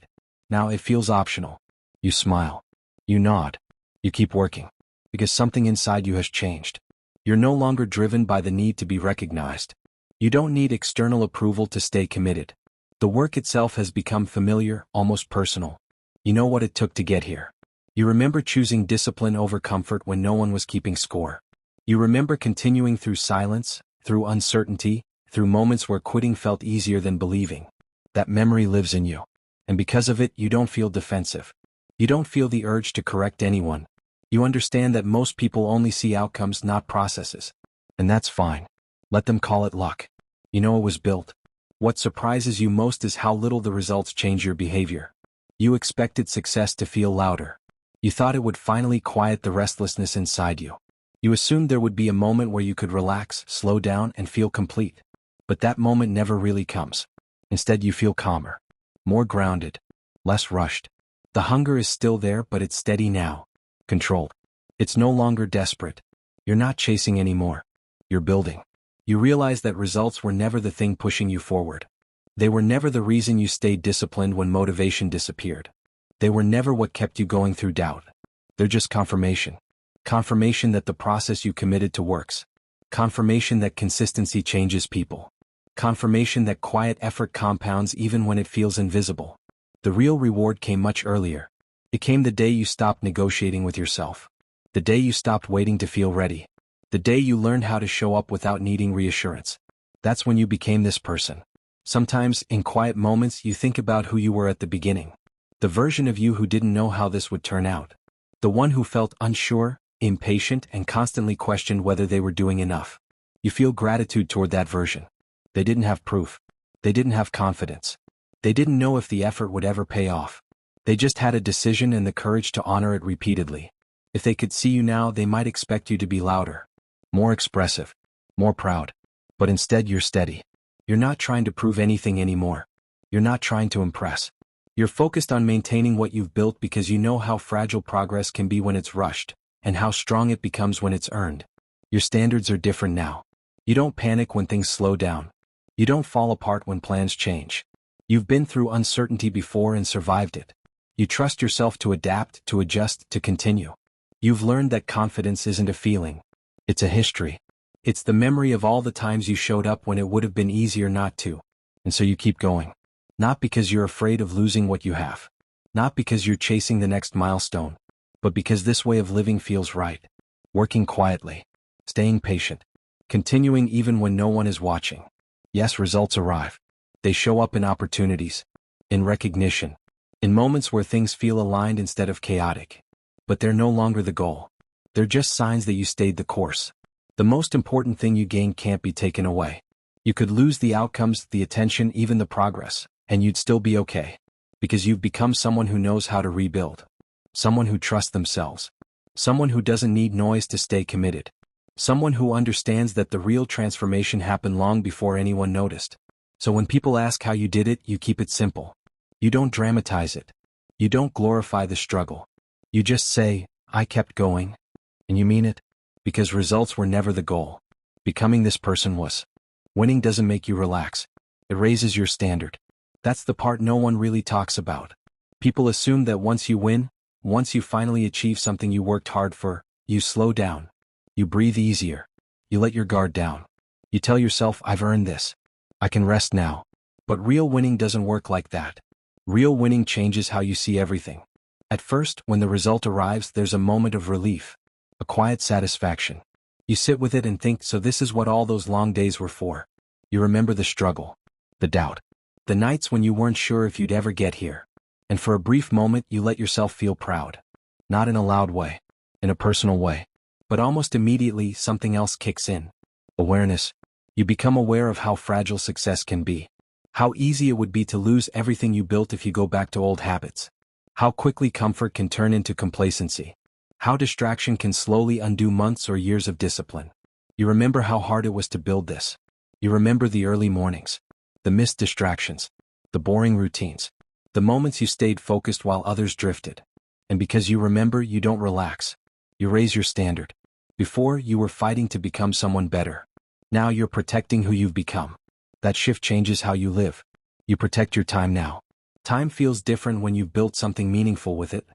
Now it feels optional. You smile. You nod. You keep working. Because something inside you has changed. You're no longer driven by the need to be recognized. You don't need external approval to stay committed. The work itself has become familiar, almost personal. You know what it took to get here. You remember choosing discipline over comfort when no one was keeping score. You remember continuing through silence, through uncertainty, through moments where quitting felt easier than believing. That memory lives in you. And because of it, you don't feel defensive. You don't feel the urge to correct anyone. You understand that most people only see outcomes, not processes. And that's fine. Let them call it luck. You know it was built. What surprises you most is how little the results change your behavior. You expected success to feel louder. You thought it would finally quiet the restlessness inside you. You assumed there would be a moment where you could relax, slow down, and feel complete. But that moment never really comes. Instead, you feel calmer, more grounded, less rushed. The hunger is still there, but it's steady now. Controlled. It's no longer desperate. You're not chasing anymore. You're building. You realize that results were never the thing pushing you forward. They were never the reason you stayed disciplined when motivation disappeared. They were never what kept you going through doubt. They're just confirmation. Confirmation that the process you committed to works. Confirmation that consistency changes people. Confirmation that quiet effort compounds even when it feels invisible. The real reward came much earlier. It came the day you stopped negotiating with yourself. The day you stopped waiting to feel ready. The day you learned how to show up without needing reassurance. That's when you became this person. Sometimes, in quiet moments, you think about who you were at the beginning. The version of you who didn't know how this would turn out. The one who felt unsure, impatient, and constantly questioned whether they were doing enough. You feel gratitude toward that version. They didn't have proof. They didn't have confidence. They didn't know if the effort would ever pay off. They just had a decision and the courage to honor it repeatedly. If they could see you now, they might expect you to be louder, more expressive, more proud. But instead, you're steady. You're not trying to prove anything anymore. You're not trying to impress. You're focused on maintaining what you've built because you know how fragile progress can be when it's rushed, and how strong it becomes when it's earned. Your standards are different now. You don't panic when things slow down. You don't fall apart when plans change. You've been through uncertainty before and survived it. You trust yourself to adapt, to adjust, to continue. You've learned that confidence isn't a feeling. It's a history. It's the memory of all the times you showed up when it would have been easier not to. And so you keep going. Not because you're afraid of losing what you have. Not because you're chasing the next milestone. But because this way of living feels right. Working quietly. Staying patient. Continuing even when no one is watching. Yes, results arrive. They show up in opportunities. In recognition. In moments where things feel aligned instead of chaotic. But they're no longer the goal. They're just signs that you stayed the course. The most important thing you gain can't be taken away. You could lose the outcomes, the attention, even the progress, and you'd still be okay. Because you've become someone who knows how to rebuild. Someone who trusts themselves. Someone who doesn't need noise to stay committed. Someone who understands that the real transformation happened long before anyone noticed. So when people ask how you did it, you keep it simple. You don't dramatize it. You don't glorify the struggle. You just say, I kept going. And you mean it. Because results were never the goal. Becoming this person was. Winning doesn't make you relax. It raises your standard. That's the part no one really talks about. People assume that once you win, Once you finally achieve something you worked hard for, you slow down. You breathe easier. You let your guard down. You tell yourself, I've earned this. I can rest now. But real winning doesn't work like that. Real winning changes how you see everything. At first, when the result arrives, there's a moment of relief, a quiet satisfaction. You sit with it and think, so this is what all those long days were for. You remember the struggle, the doubt, the nights when you weren't sure if you'd ever get here. And for a brief moment, you let yourself feel proud. Not in a loud way, in a personal way. But almost immediately, something else kicks in. Awareness. You become aware of how fragile success can be. How easy it would be to lose everything you built if you go back to old habits. How quickly comfort can turn into complacency. How distraction can slowly undo months or years of discipline. You remember how hard it was to build this. You remember the early mornings, the missed distractions, the boring routines, the moments you stayed focused while others drifted. And because you remember, you don't relax. You raise your standard. Before, you were fighting to become someone better. Now you're protecting who you've become. That shift changes how you live. You protect your time now. Time feels different when you've built something meaningful with it.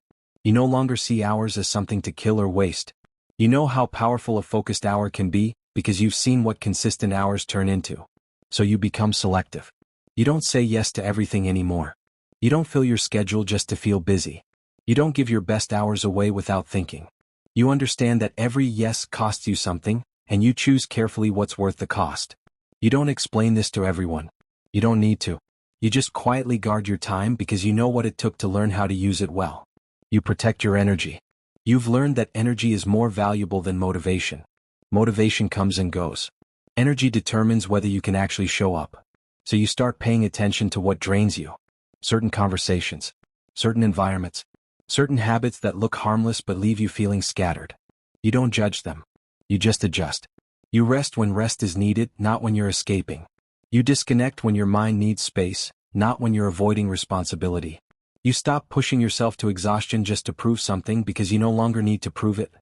You no longer see hours as something to kill or waste. You know how powerful a focused hour can be, because you've seen what consistent hours turn into. So you become selective. You don't say yes to everything anymore. You don't fill your schedule just to feel busy. You don't give your best hours away without thinking. You understand that every yes costs you something, and you choose carefully what's worth the cost. You don't explain this to everyone. You don't need to. You just quietly guard your time because you know what it took to learn how to use it well. You protect your energy. You've learned that energy is more valuable than motivation. Motivation comes and goes. Energy determines whether you can actually show up. So you start paying attention to what drains you. Certain conversations, certain environments, certain habits that look harmless but leave you feeling scattered. You don't judge them. You just adjust. You rest when rest is needed, not when you're escaping. You disconnect when your mind needs space, not when you're avoiding responsibility. You stop pushing yourself to exhaustion just to prove something because you no longer need to prove it.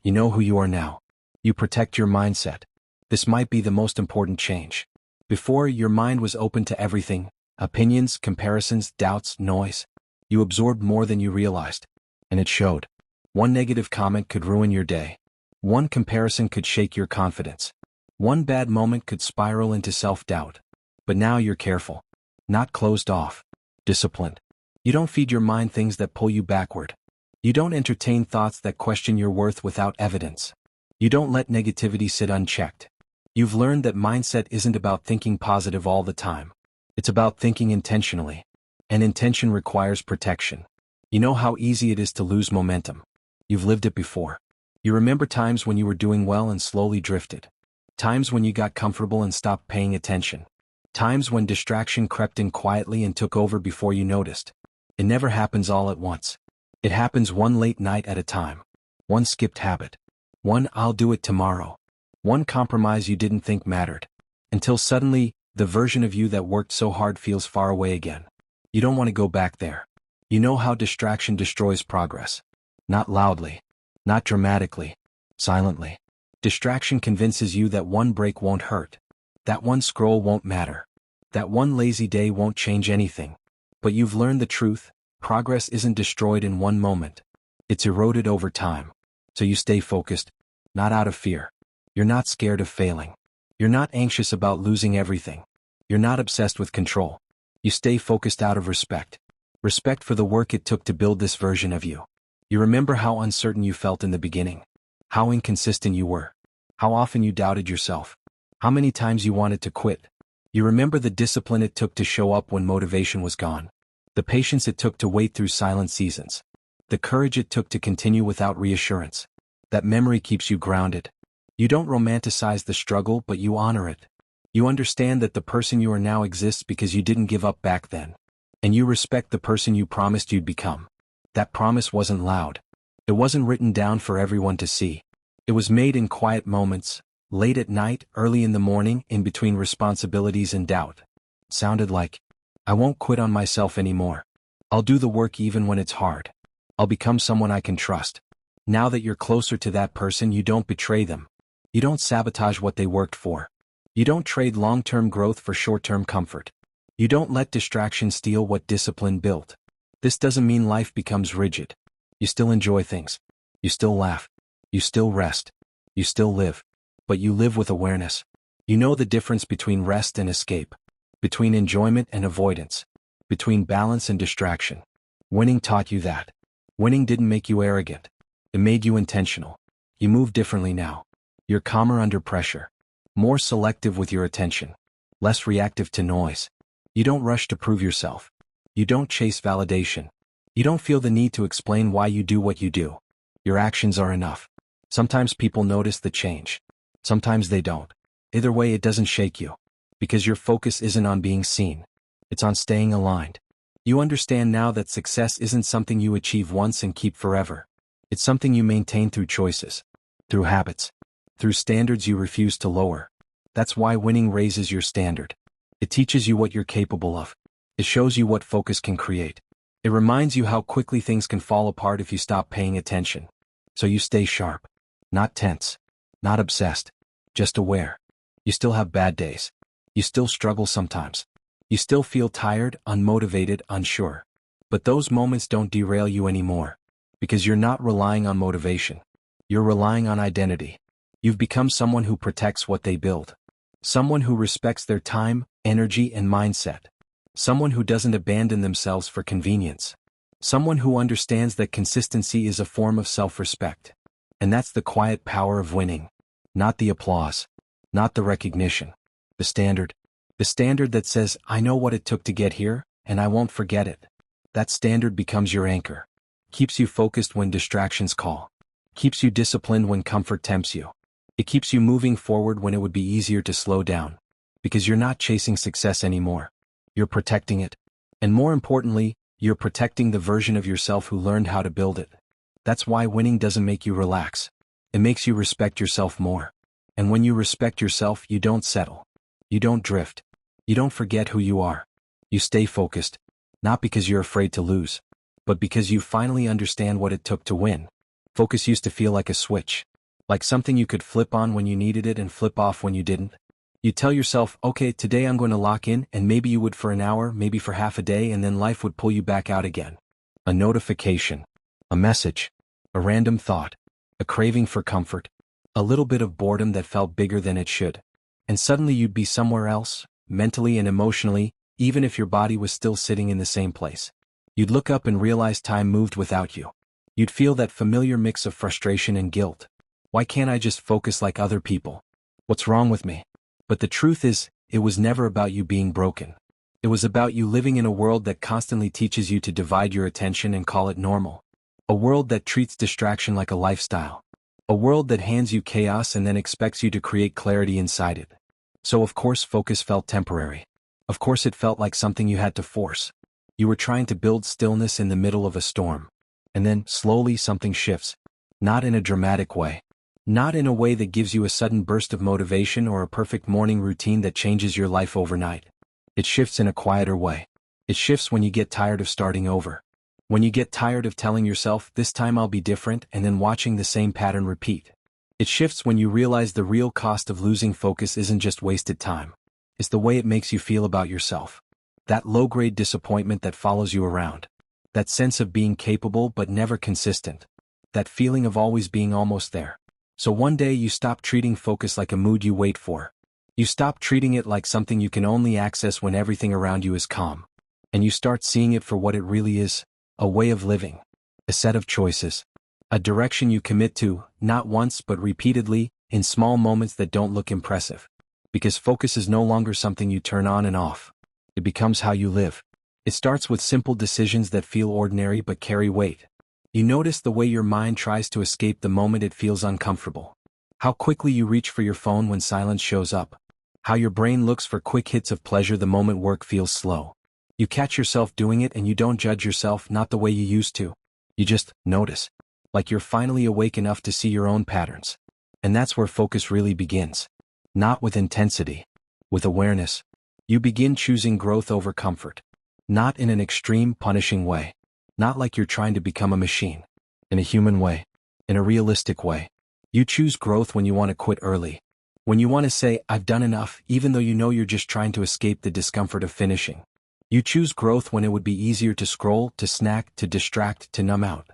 You know who you are now. You protect your mindset. This might be the most important change. Before, your mind was open to everything: opinions, comparisons, doubts, noise. You absorbed more than you realized. And it showed. One negative comment could ruin your day. One comparison could shake your confidence. One bad moment could spiral into self-doubt. But now you're careful. Not closed off. Disciplined. You don't feed your mind things that pull you backward. You don't entertain thoughts that question your worth without evidence. You don't let negativity sit unchecked. You've learned that mindset isn't about thinking positive all the time. It's about thinking intentionally. And intention requires protection. You know how easy it is to lose momentum. You've lived it before. You remember times when you were doing well and slowly drifted. Times when you got comfortable and stopped paying attention. Times when distraction crept in quietly and took over before you noticed. It never happens all at once. It happens one late night at a time. One skipped habit. One "I'll do it tomorrow." One compromise you didn't think mattered. Until suddenly, the version of you that worked so hard feels far away again. You don't want to go back there. You know how distraction destroys progress. Not loudly. Not dramatically. Silently. Distraction convinces you that one break won't hurt. That one scroll won't matter. That one lazy day won't change anything. But you've learned the truth: progress isn't destroyed in one moment. It's eroded over time. So you stay focused, not out of fear. You're not scared of failing. You're not anxious about losing everything. You're not obsessed with control. You stay focused out of respect. Respect for the work it took to build this version of you. You remember how uncertain you felt in the beginning. How inconsistent you were. How often you doubted yourself. How many times you wanted to quit. You remember the discipline it took to show up when motivation was gone. The patience it took to wait through silent seasons. The courage it took to continue without reassurance. That memory keeps you grounded. You don't romanticize the struggle, but you honor it. You understand that the person you are now exists because you didn't give up back then. And you respect the person you promised you'd become. That promise wasn't loud. It wasn't written down for everyone to see. It was made in quiet moments, late at night, early in the morning, in between responsibilities and doubt. It sounded like, "I won't quit on myself anymore. I'll do the work even when it's hard. I'll become someone I can trust." Now that you're closer to that person, you don't betray them. You don't sabotage what they worked for. You don't trade long-term growth for short-term comfort. You don't let distraction steal what discipline built. This doesn't mean life becomes rigid. You still enjoy things. You still laugh. You still rest. You still live. But you live with awareness. You know the difference between rest and escape, between enjoyment and avoidance, between balance and distraction. Winning taught you that. Winning didn't make you arrogant. It made you intentional. You move differently now. You're calmer under pressure, more selective with your attention, less reactive to noise. You don't rush to prove yourself. You don't chase validation. You don't feel the need to explain why you do what you do. Your actions are enough. Sometimes people notice the change. Sometimes they don't. Either way, it doesn't shake you, because your focus isn't on being seen. It's on staying aligned. You understand now that success isn't something you achieve once and keep forever. It's something you maintain through choices, through habits, through standards you refuse to lower. That's why winning raises your standard. It teaches you what you're capable of. It shows you what focus can create. It reminds you how quickly things can fall apart if you stop paying attention. So you stay sharp, not tense, not obsessed, just aware. You still have bad days. You still struggle sometimes. You still feel tired, unmotivated, unsure. But those moments don't derail you anymore, because you're not relying on motivation. You're relying on identity. You've become someone who protects what they build. Someone who respects their time, energy, and mindset. Someone who doesn't abandon themselves for convenience. Someone who understands that consistency is a form of self-respect. And that's the quiet power of winning. Not the applause. Not the recognition. The standard. The standard that says, I know what it took to get here, and I won't forget it. That standard becomes your anchor. Keeps you focused when distractions call. Keeps you disciplined when comfort tempts you. It keeps you moving forward when it would be easier to slow down. Because you're not chasing success anymore. You're protecting it. And more importantly, you're protecting the version of yourself who learned how to build it. That's why winning doesn't make you relax. It makes you respect yourself more. And when you respect yourself, you don't settle. You don't drift. You don't forget who you are. You stay focused, not because you're afraid to lose, but because you finally understand what it took to win. Focus used to feel like a switch, like something you could flip on when you needed it and flip off when you didn't. You tell yourself, okay, today I'm going to lock in, and maybe you would for an hour, maybe for half a day, and then life would pull you back out again. A notification, a message, a random thought, a craving for comfort, a little bit of boredom that felt bigger than it should. And suddenly you'd be somewhere else, mentally and emotionally, even if your body was still sitting in the same place. You'd look up and realize time moved without you. You'd feel that familiar mix of frustration and guilt. Why can't I just focus like other people? What's wrong with me? But the truth is, it was never about you being broken. It was about you living in a world that constantly teaches you to divide your attention and call it normal. A world that treats distraction like a lifestyle. A world that hands you chaos and then expects you to create clarity inside it. So of course focus felt temporary. Of course it felt like something you had to force. You were trying to build stillness in the middle of a storm. And then, slowly something shifts. Not in a dramatic way. Not in a way that gives you a sudden burst of motivation or a perfect morning routine that changes your life overnight. It shifts in a quieter way. It shifts when you get tired of starting over. When you get tired of telling yourself, this time I'll be different, and then watching the same pattern repeat. It shifts when you realize the real cost of losing focus isn't just wasted time. It's the way it makes you feel about yourself. That low-grade disappointment that follows you around. That sense of being capable but never consistent. That feeling of always being almost there. So one day you stop treating focus like a mood you wait for. You stop treating it like something you can only access when everything around you is calm. And you start seeing it for what it really is. A way of living, a set of choices, a direction you commit to, not once but repeatedly, in small moments that don't look impressive. Because focus is no longer something you turn on and off. It becomes how you live. It starts with simple decisions that feel ordinary but carry weight. You notice the way your mind tries to escape the moment it feels uncomfortable. How quickly you reach for your phone when silence shows up. How your brain looks for quick hits of pleasure the moment work feels slow. You catch yourself doing it and you don't judge yourself, not the way you used to. You just notice. Like you're finally awake enough to see your own patterns. And that's where focus really begins. Not with intensity. With awareness. You begin choosing growth over comfort. Not in an extreme, punishing way. Not like you're trying to become a machine. In a human way. In a realistic way. You choose growth when you want to quit early. When you want to say, I've done enough, even though you know you're just trying to escape the discomfort of finishing. You choose growth when it would be easier to scroll, to snack, to distract, to numb out.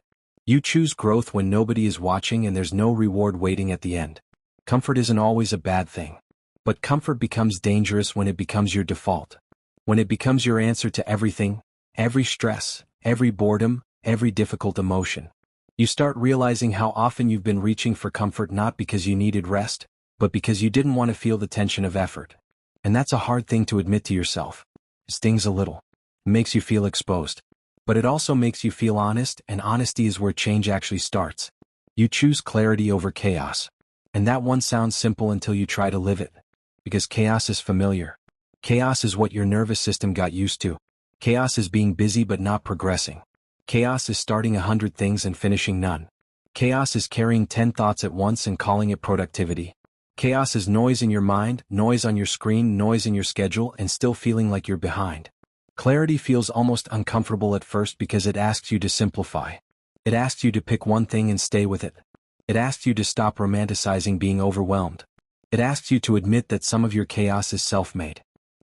You choose growth when nobody is watching and there's no reward waiting at the end. Comfort isn't always a bad thing. But comfort becomes dangerous when it becomes your default. When it becomes your answer to everything, every stress, every boredom, every difficult emotion. You start realizing how often you've been reaching for comfort not because you needed rest, but because you didn't want to feel the tension of effort. And that's a hard thing to admit to yourself. It stings a little. It makes you feel exposed. But it also makes you feel honest, and honesty is where change actually starts. You choose clarity over chaos. And that one sounds simple until you try to live it. Because chaos is familiar. Chaos is what your nervous system got used to. Chaos is being busy but not progressing. Chaos is starting 100 things and finishing none. Chaos is carrying 10 thoughts at once and calling it productivity. Chaos is noise in your mind, noise on your screen, noise in your schedule, and still feeling like you're behind. Clarity feels almost uncomfortable at first because it asks you to simplify. It asks you to pick one thing and stay with it. It asks you to stop romanticizing being overwhelmed. It asks you to admit that some of your chaos is self-made.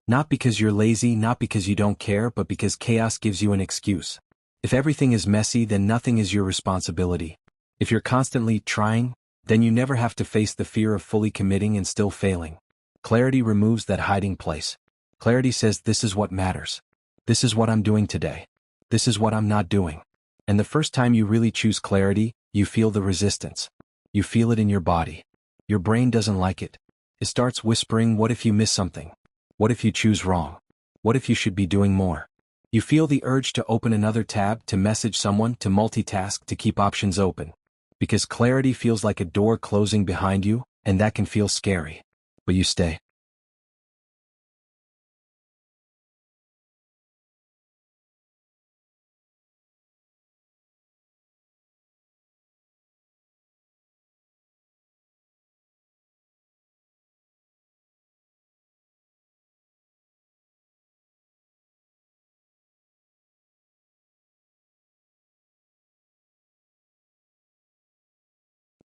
Not because you're lazy, not because you don't care, but because chaos gives you an excuse. If everything is messy, then nothing is your responsibility. If you're constantly trying, then you never have to face the fear of fully committing and still failing. Clarity removes that hiding place. Clarity says, this is what matters. This is what I'm doing today. This is what I'm not doing. And the first time you really choose clarity, you feel the resistance. You feel it in your body. Your brain doesn't like it. It starts whispering, what if you miss something? What if you choose wrong? What if you should be doing more? You feel the urge to open another tab, to message someone, to multitask, to keep options open. Because clarity feels like a door closing behind you, and that can feel scary. But you stay.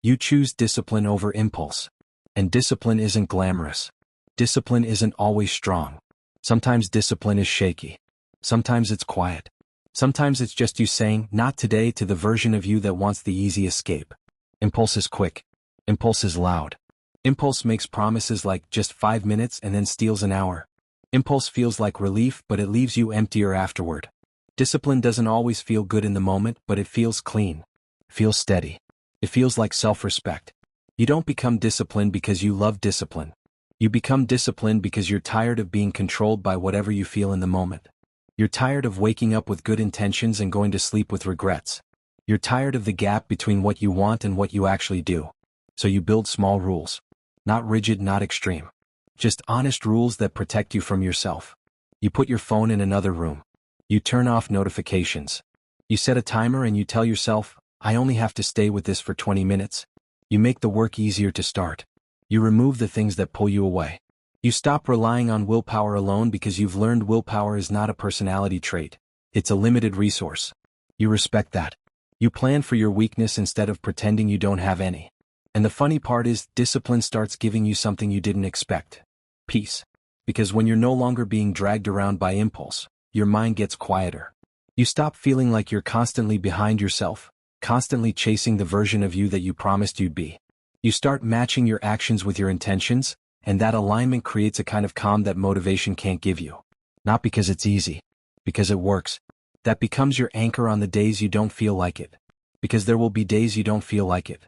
You choose discipline over impulse. And discipline isn't glamorous. Discipline isn't always strong. Sometimes discipline is shaky. Sometimes it's quiet. Sometimes it's just you saying, not today, to the version of you that wants the easy escape. Impulse is quick. Impulse is loud. Impulse makes promises like just 5 minutes and then steals an hour. Impulse feels like relief, but it leaves you emptier afterward. Discipline doesn't always feel good in the moment, but it feels clean. Feels steady. It feels like self-respect. You don't become disciplined because you love discipline. You become disciplined because you're tired of being controlled by whatever you feel in the moment. You're tired of waking up with good intentions and going to sleep with regrets. You're tired of the gap between what you want and what you actually do. So you build small rules. Not rigid, not extreme. Just honest rules that protect you from yourself. You put your phone in another room. You turn off notifications. You set a timer and you tell yourself, I only have to stay with this for 20 minutes. You make the work easier to start. You remove the things that pull you away. You stop relying on willpower alone because you've learned willpower is not a personality trait. It's a limited resource. You respect that. You plan for your weakness instead of pretending you don't have any. And the funny part is, discipline starts giving you something you didn't expect. Peace. Because when you're no longer being dragged around by impulse, your mind gets quieter. You stop feeling like you're constantly behind yourself, constantly chasing the version of you that you promised you'd be. You start matching your actions with your intentions, and that alignment creates a kind of calm that motivation can't give you. Not because it's easy, because it works. That becomes your anchor on the days you don't feel like it. Because there will be days you don't feel like it.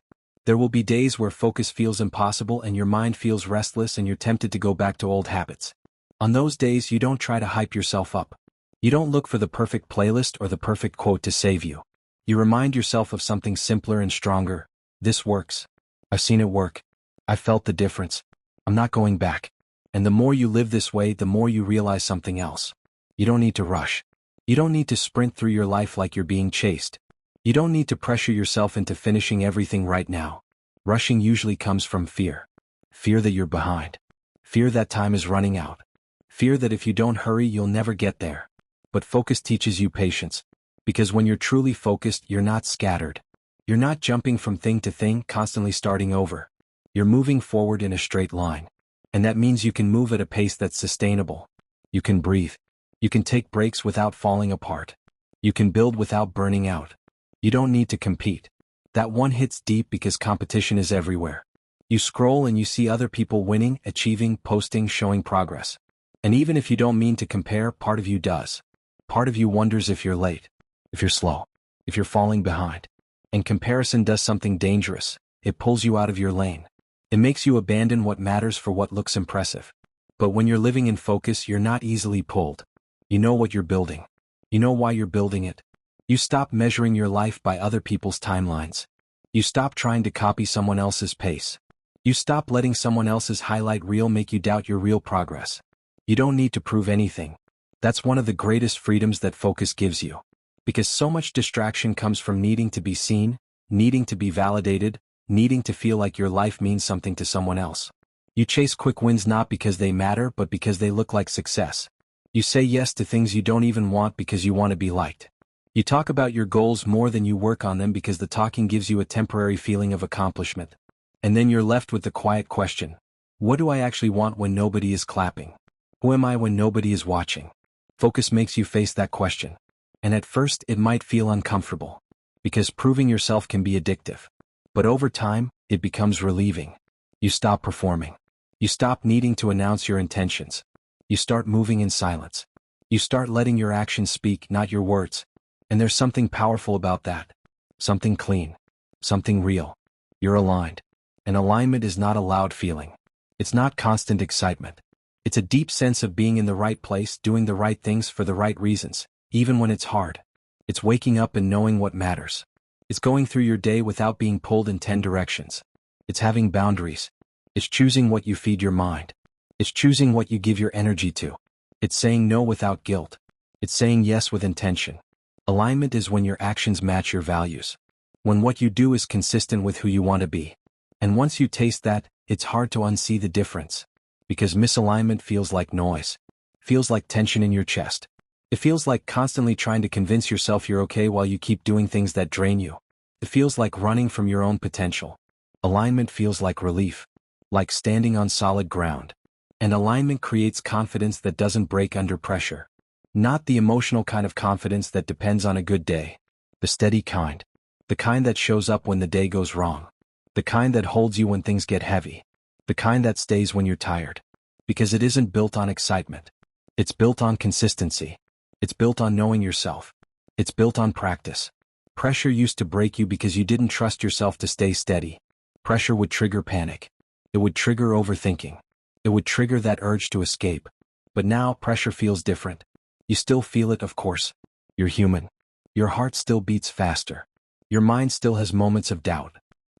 There will be days where focus feels impossible and your mind feels restless and you're tempted to go back to old habits. On those days, you don't try to hype yourself up. You don't look for the perfect playlist or the perfect quote to save you. You remind yourself of something simpler and stronger. This works. I've seen it work. I felt the difference. I'm not going back. And the more you live this way, the more you realize something else. You don't need to rush. You don't need to sprint through your life like you're being chased. You don't need to pressure yourself into finishing everything right now. Rushing usually comes from fear. Fear that you're behind. Fear that time is running out. Fear that if you don't hurry, you'll never get there. But focus teaches you patience. Because when you're truly focused, you're not scattered. You're not jumping from thing to thing, constantly starting over. You're moving forward in a straight line. And that means you can move at a pace that's sustainable. You can breathe. You can take breaks without falling apart. You can build without burning out. You don't need to compete. That one hits deep because competition is everywhere. You scroll and you see other people winning, achieving, posting, showing progress. And even if you don't mean to compare, part of you does. Part of you wonders if you're late, if you're slow, if you're falling behind. And comparison does something dangerous. It pulls you out of your lane. It makes you abandon what matters for what looks impressive. But when you're living in focus, you're not easily pulled. You know what you're building. You know why you're building it. You stop measuring your life by other people's timelines. You stop trying to copy someone else's pace. You stop letting someone else's highlight reel make you doubt your real progress. You don't need to prove anything. That's one of the greatest freedoms that focus gives you. Because so much distraction comes from needing to be seen, needing to be validated, needing to feel like your life means something to someone else. You chase quick wins not because they matter but because they look like success. You say yes to things you don't even want because you want to be liked. You talk about your goals more than you work on them because the talking gives you a temporary feeling of accomplishment. And then you're left with the quiet question. What do I actually want when nobody is clapping? Who am I when nobody is watching? Focus makes you face that question. And at first it might feel uncomfortable. Because proving yourself can be addictive. But over time, it becomes relieving. You stop performing. You stop needing to announce your intentions. You start moving in silence. You start letting your actions speak, not your words. And there's something powerful about that. Something clean. Something real. You're aligned. And alignment is not a loud feeling. It's not constant excitement. It's a deep sense of being in the right place, doing the right things for the right reasons, even when it's hard. It's waking up and knowing what matters. It's going through your day without being pulled in 10 directions. It's having boundaries. It's choosing what you feed your mind. It's choosing what you give your energy to. It's saying no without guilt. It's saying yes with intention. Alignment is when your actions match your values. When what you do is consistent with who you want to be. And once you taste that, it's hard to unsee the difference. Because misalignment feels like noise. Feels like tension in your chest. It feels like constantly trying to convince yourself you're okay while you keep doing things that drain you. It feels like running from your own potential. Alignment feels like relief. Like standing on solid ground. And alignment creates confidence that doesn't break under pressure. Not the emotional kind of confidence that depends on a good day. The steady kind. The kind that shows up when the day goes wrong. The kind that holds you when things get heavy. The kind that stays when you're tired. Because it isn't built on excitement. It's built on consistency. It's built on knowing yourself. It's built on practice. Pressure used to break you because you didn't trust yourself to stay steady. Pressure would trigger panic. It would trigger overthinking. It would trigger that urge to escape. But now pressure feels different. You still feel it, of course. You're human. Your heart still beats faster. Your mind still has moments of doubt.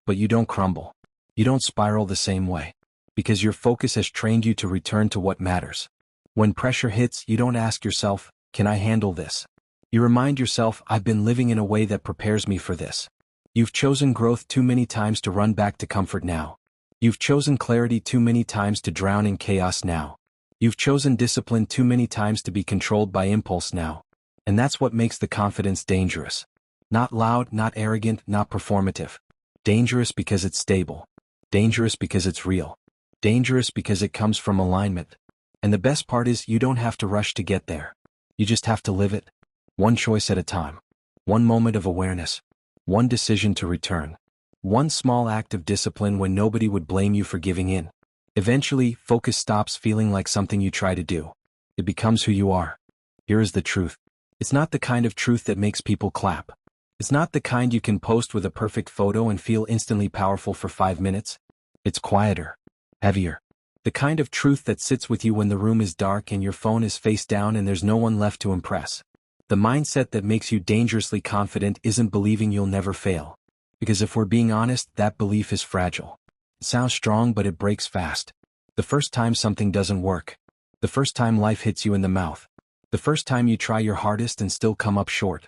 But you don't crumble. You don't spiral the same way. Because your focus has trained you to return to what matters. When pressure hits, you don't ask yourself, can I handle this? You remind yourself, I've been living in a way that prepares me for this. You've chosen growth too many times to run back to comfort now. You've chosen clarity too many times to drown in chaos now. You've chosen discipline too many times to be controlled by impulse now. And that's what makes the confidence dangerous. Not loud, not arrogant, not performative. Dangerous because it's stable. Dangerous because it's real. Dangerous because it comes from alignment. And the best part is you don't have to rush to get there. You just have to live it. One choice at a time. One moment of awareness. One decision to return. One small act of discipline when nobody would blame you for giving in. Eventually, focus stops feeling like something you try to do. It becomes who you are. Here is the truth. It's not the kind of truth that makes people clap. It's not the kind you can post with a perfect photo and feel instantly powerful for 5 minutes. It's quieter. Heavier. The kind of truth that sits with you when the room is dark and your phone is face down and there's no one left to impress. The mindset that makes you dangerously confident isn't believing you'll never fail. Because if we're being honest, that belief is fragile. It sounds strong, but it breaks fast. The first time something doesn't work. The first time life hits you in the mouth. The first time you try your hardest and still come up short.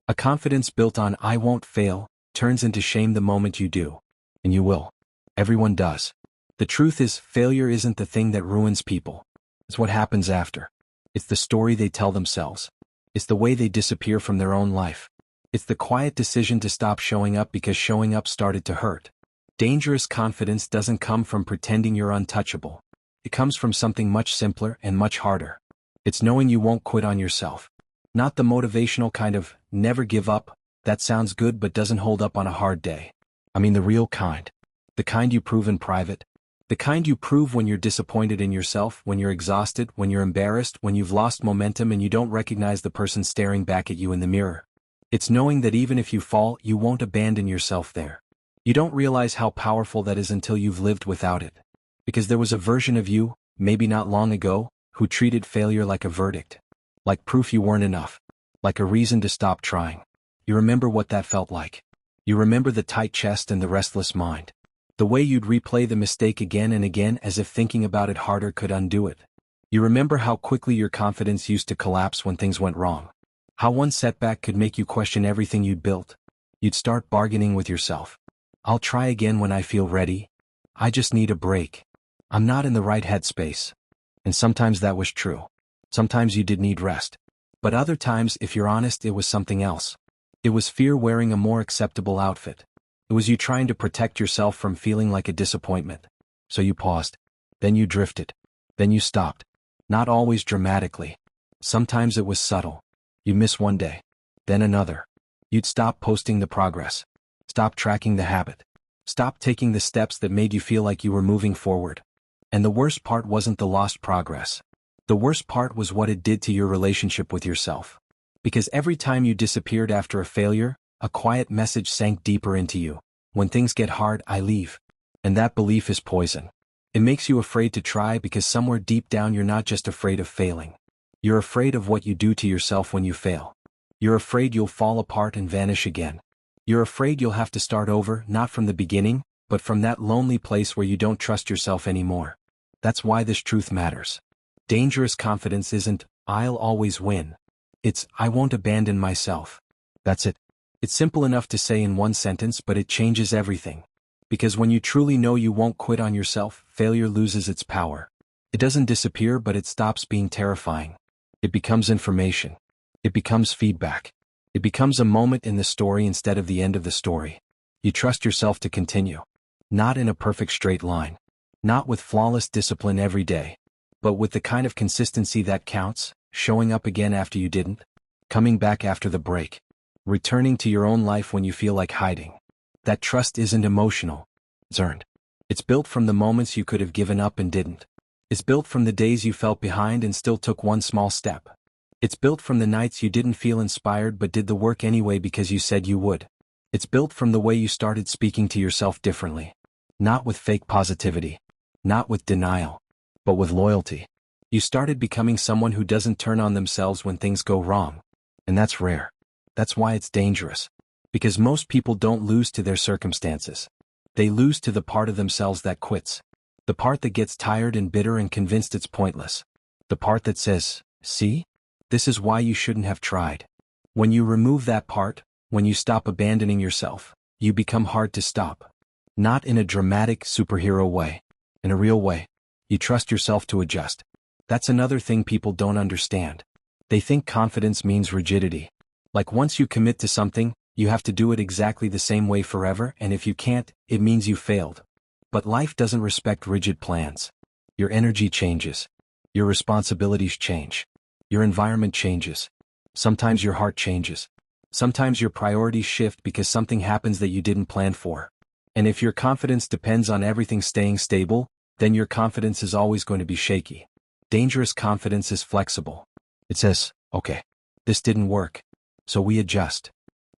A confidence built on "I won't fail" turns into shame the moment you do. And you will. Everyone does. The truth is, failure isn't the thing that ruins people. It's what happens after. It's the story they tell themselves. It's the way they disappear from their own life. It's the quiet decision to stop showing up because showing up started to hurt. Dangerous confidence doesn't come from pretending you're untouchable. It comes from something much simpler and much harder. It's knowing you won't quit on yourself. Not the motivational kind of, never give up, That sounds good but doesn't hold up on a hard day. I mean the real kind. The kind you prove in private. The kind you prove when you're disappointed in yourself, when you're exhausted, when you're embarrassed, when you've lost momentum and you don't recognize the person staring back at you in the mirror. It's knowing that even if you fall, you won't abandon yourself there. You don't realize how powerful that is until you've lived without it. Because there was a version of you, maybe not long ago, who treated failure like a verdict. Like proof you weren't enough. Like a reason to stop trying. You remember what that felt like. You remember the tight chest and the restless mind. The way you'd replay the mistake again and again as if thinking about it harder could undo it. You remember how quickly your confidence used to collapse when things went wrong. How one setback could make you question everything you'd built. You'd start bargaining with yourself. I'll try again when I feel ready. I just need a break. I'm not in the right headspace. And sometimes that was true. Sometimes you did need rest. But other times, if you're honest, it was something else. It was fear wearing a more acceptable outfit. It was you trying to protect yourself from feeling like a disappointment. So you paused. Then you drifted. Then you stopped. Not always dramatically. Sometimes it was subtle. You miss one day. Then another. You'd stop posting the progress. Stop tracking the habit. Stop taking the steps that made you feel like you were moving forward. And the worst part wasn't the lost progress. The worst part was what it did to your relationship with yourself. Because every time you disappeared after a failure, a quiet message sank deeper into you. When things get hard, I leave. And that belief is poison. It makes you afraid to try because somewhere deep down you're not just afraid of failing. You're afraid of what you do to yourself when you fail. You're afraid you'll fall apart and vanish again. You're afraid you'll have to start over, not from the beginning, but from that lonely place where you don't trust yourself anymore. That's why this truth matters. Dangerous confidence isn't, I'll always win. It's, I won't abandon myself. That's it. It's simple enough to say in one sentence, but it changes everything. Because when you truly know you won't quit on yourself, failure loses its power. It doesn't disappear, but it stops being terrifying. It becomes information. It becomes feedback. It becomes a moment in the story instead of the end of the story. You trust yourself to continue. Not in a perfect straight line. Not with flawless discipline every day. But with the kind of consistency that counts, showing up again after you didn't. Coming back after the break. Returning to your own life when you feel like hiding. That trust isn't emotional. It's earned. It's built from the moments you could have given up and didn't. It's built from the days you felt behind and still took one small step. It's built from the nights you didn't feel inspired but did the work anyway because you said you would. It's built from the way you started speaking to yourself differently. Not with fake positivity. Not with denial. But with loyalty. You started becoming someone who doesn't turn on themselves when things go wrong. And that's rare. That's why it's dangerous. Because most people don't lose to their circumstances. They lose to the part of themselves that quits. The part that gets tired and bitter and convinced it's pointless. The part that says, see? This is why you shouldn't have tried. When you remove that part, when you stop abandoning yourself, you become hard to stop. Not in a dramatic superhero way. In a real way. You trust yourself to adjust. That's another thing people don't understand. They think confidence means rigidity. Like once you commit to something, you have to do it exactly the same way forever, and if you can't, it means you failed. But life doesn't respect rigid plans. Your energy changes. Your responsibilities change. Your environment changes. Sometimes your heart changes. Sometimes your priorities shift because something happens that you didn't plan for. And if your confidence depends on everything staying stable, then your confidence is always going to be shaky. Dangerous confidence is flexible. It says, okay, this didn't work. So we adjust.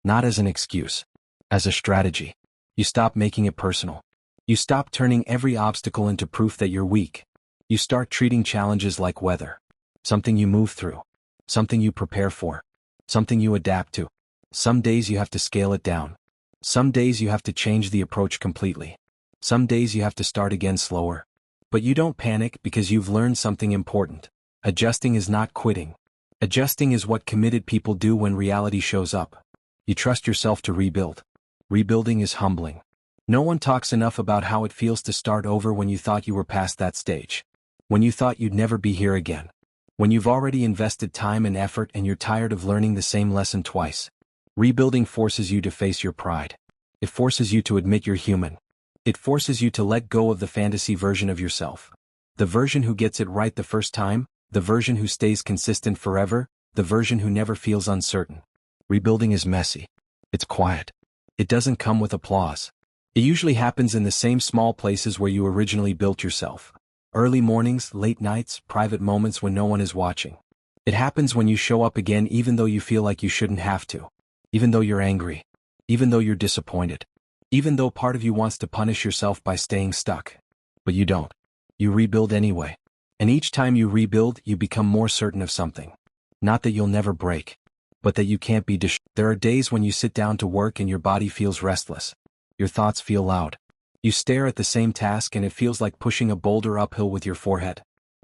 Not as an excuse. As a strategy. You stop making it personal. You stop turning every obstacle into proof that you're weak. You start treating challenges like weather. Something you move through. Something you prepare for. Something you adapt to. Some days you have to scale it down. Some days you have to change the approach completely. Some days you have to start again slower. But you don't panic because you've learned something important. Adjusting is not quitting. Adjusting is what committed people do when reality shows up. You trust yourself to rebuild. Rebuilding is humbling. No one talks enough about how it feels to start over when you thought you were past that stage. When you thought you'd never be here again. When you've already invested time and effort and you're tired of learning the same lesson twice. Rebuilding forces you to face your pride. It forces you to admit you're human. It forces you to let go of the fantasy version of yourself. The version who gets it right the first time, the version who stays consistent forever, the version who never feels uncertain. Rebuilding is messy. It's quiet. It doesn't come with applause. It usually happens in the same small places where you originally built yourself. Early mornings, late nights, private moments when no one is watching. It happens when you show up again even though you feel like you shouldn't have to. Even though you're angry. Even though you're disappointed. Even though part of you wants to punish yourself by staying stuck. But you don't. You rebuild anyway. And each time you rebuild, you become more certain of something. Not that you'll never break, but that you can't be destroyed. There are days when you sit down to work and your body feels restless. Your thoughts feel loud. You stare at the same task and it feels like pushing a boulder uphill with your forehead.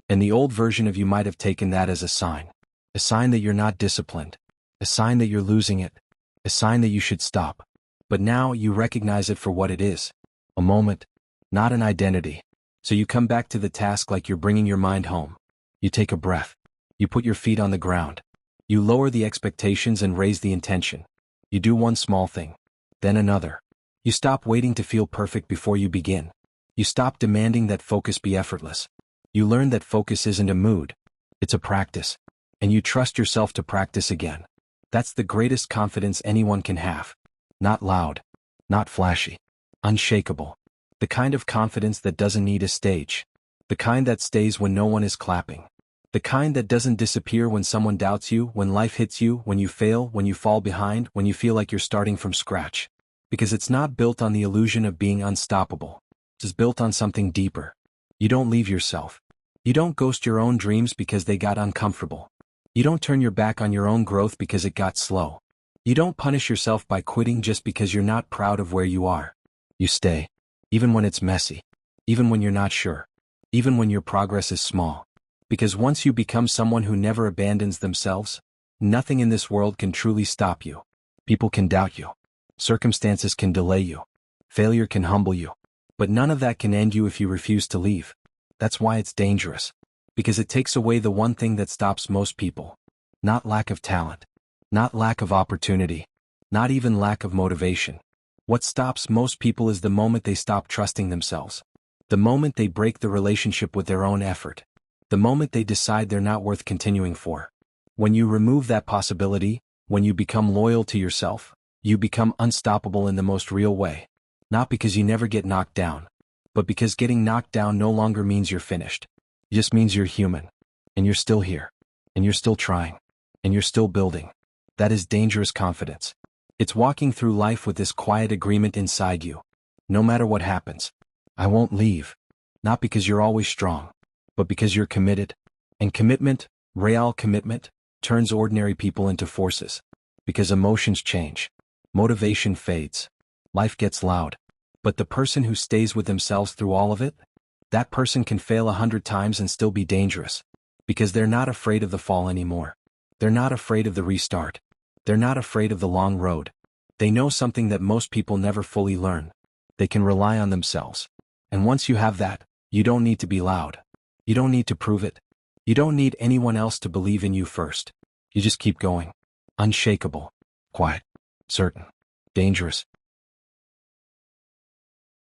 And the old version of you might have taken that as a sign. A sign that you're not disciplined. A sign that you're losing it. A sign that you should stop. But now you recognize it for what it is. A moment, not an identity. So you come back to the task like you're bringing your mind home. You take a breath. You put your feet on the ground. You lower the expectations and raise the intention. You do one small thing. Then another. You stop waiting to feel perfect before you begin. You stop demanding that focus be effortless. You learn that focus isn't a mood. It's a practice. And you trust yourself to practice again. That's the greatest confidence anyone can have. Not loud. Not flashy. Unshakable. The kind of confidence that doesn't need a stage. The kind that stays when no one is clapping. The kind that doesn't disappear when someone doubts you, when life hits you, when you fail, when you fall behind, when you feel like you're starting from scratch. Because it's not built on the illusion of being unstoppable. It's built on something deeper. You don't leave yourself. You don't ghost your own dreams because they got uncomfortable. You don't turn your back on your own growth because it got slow. You don't punish yourself by quitting just because you're not proud of where you are. You stay. Even when it's messy. Even when you're not sure. Even when your progress is small. Because once you become someone who never abandons themselves, nothing in this world can truly stop you. People can doubt you. Circumstances can delay you. Failure can humble you. But none of that can end you if you refuse to leave. That's why it's dangerous. Because it takes away the one thing that stops most people. Not lack of talent. Not lack of opportunity. Not even lack of motivation. What stops most people is the moment they stop trusting themselves. The moment they break the relationship with their own effort. The moment they decide they're not worth continuing for. When you remove that possibility, when you become loyal to yourself, you become unstoppable in the most real way. Not because you never get knocked down, but because getting knocked down no longer means you're finished. It just means you're human. And you're still here. And you're still trying. And you're still building. That is dangerous confidence. It's walking through life with this quiet agreement inside you. No matter what happens, I won't leave. Not because you're always strong, but because you're committed. And commitment, real commitment, turns ordinary people into forces. Because emotions change. Motivation fades. Life gets loud. But the person who stays with themselves through all of it, that person can fail 100 times and still be dangerous. Because they're not afraid of the fall anymore. They're not afraid of the restart. They're not afraid of the long road. They know something that most people never fully learn. They can rely on themselves. And once you have that, you don't need to be loud. You don't need to prove it. You don't need anyone else to believe in you first. You just keep going. Unshakable. Quiet. Certain. Dangerous.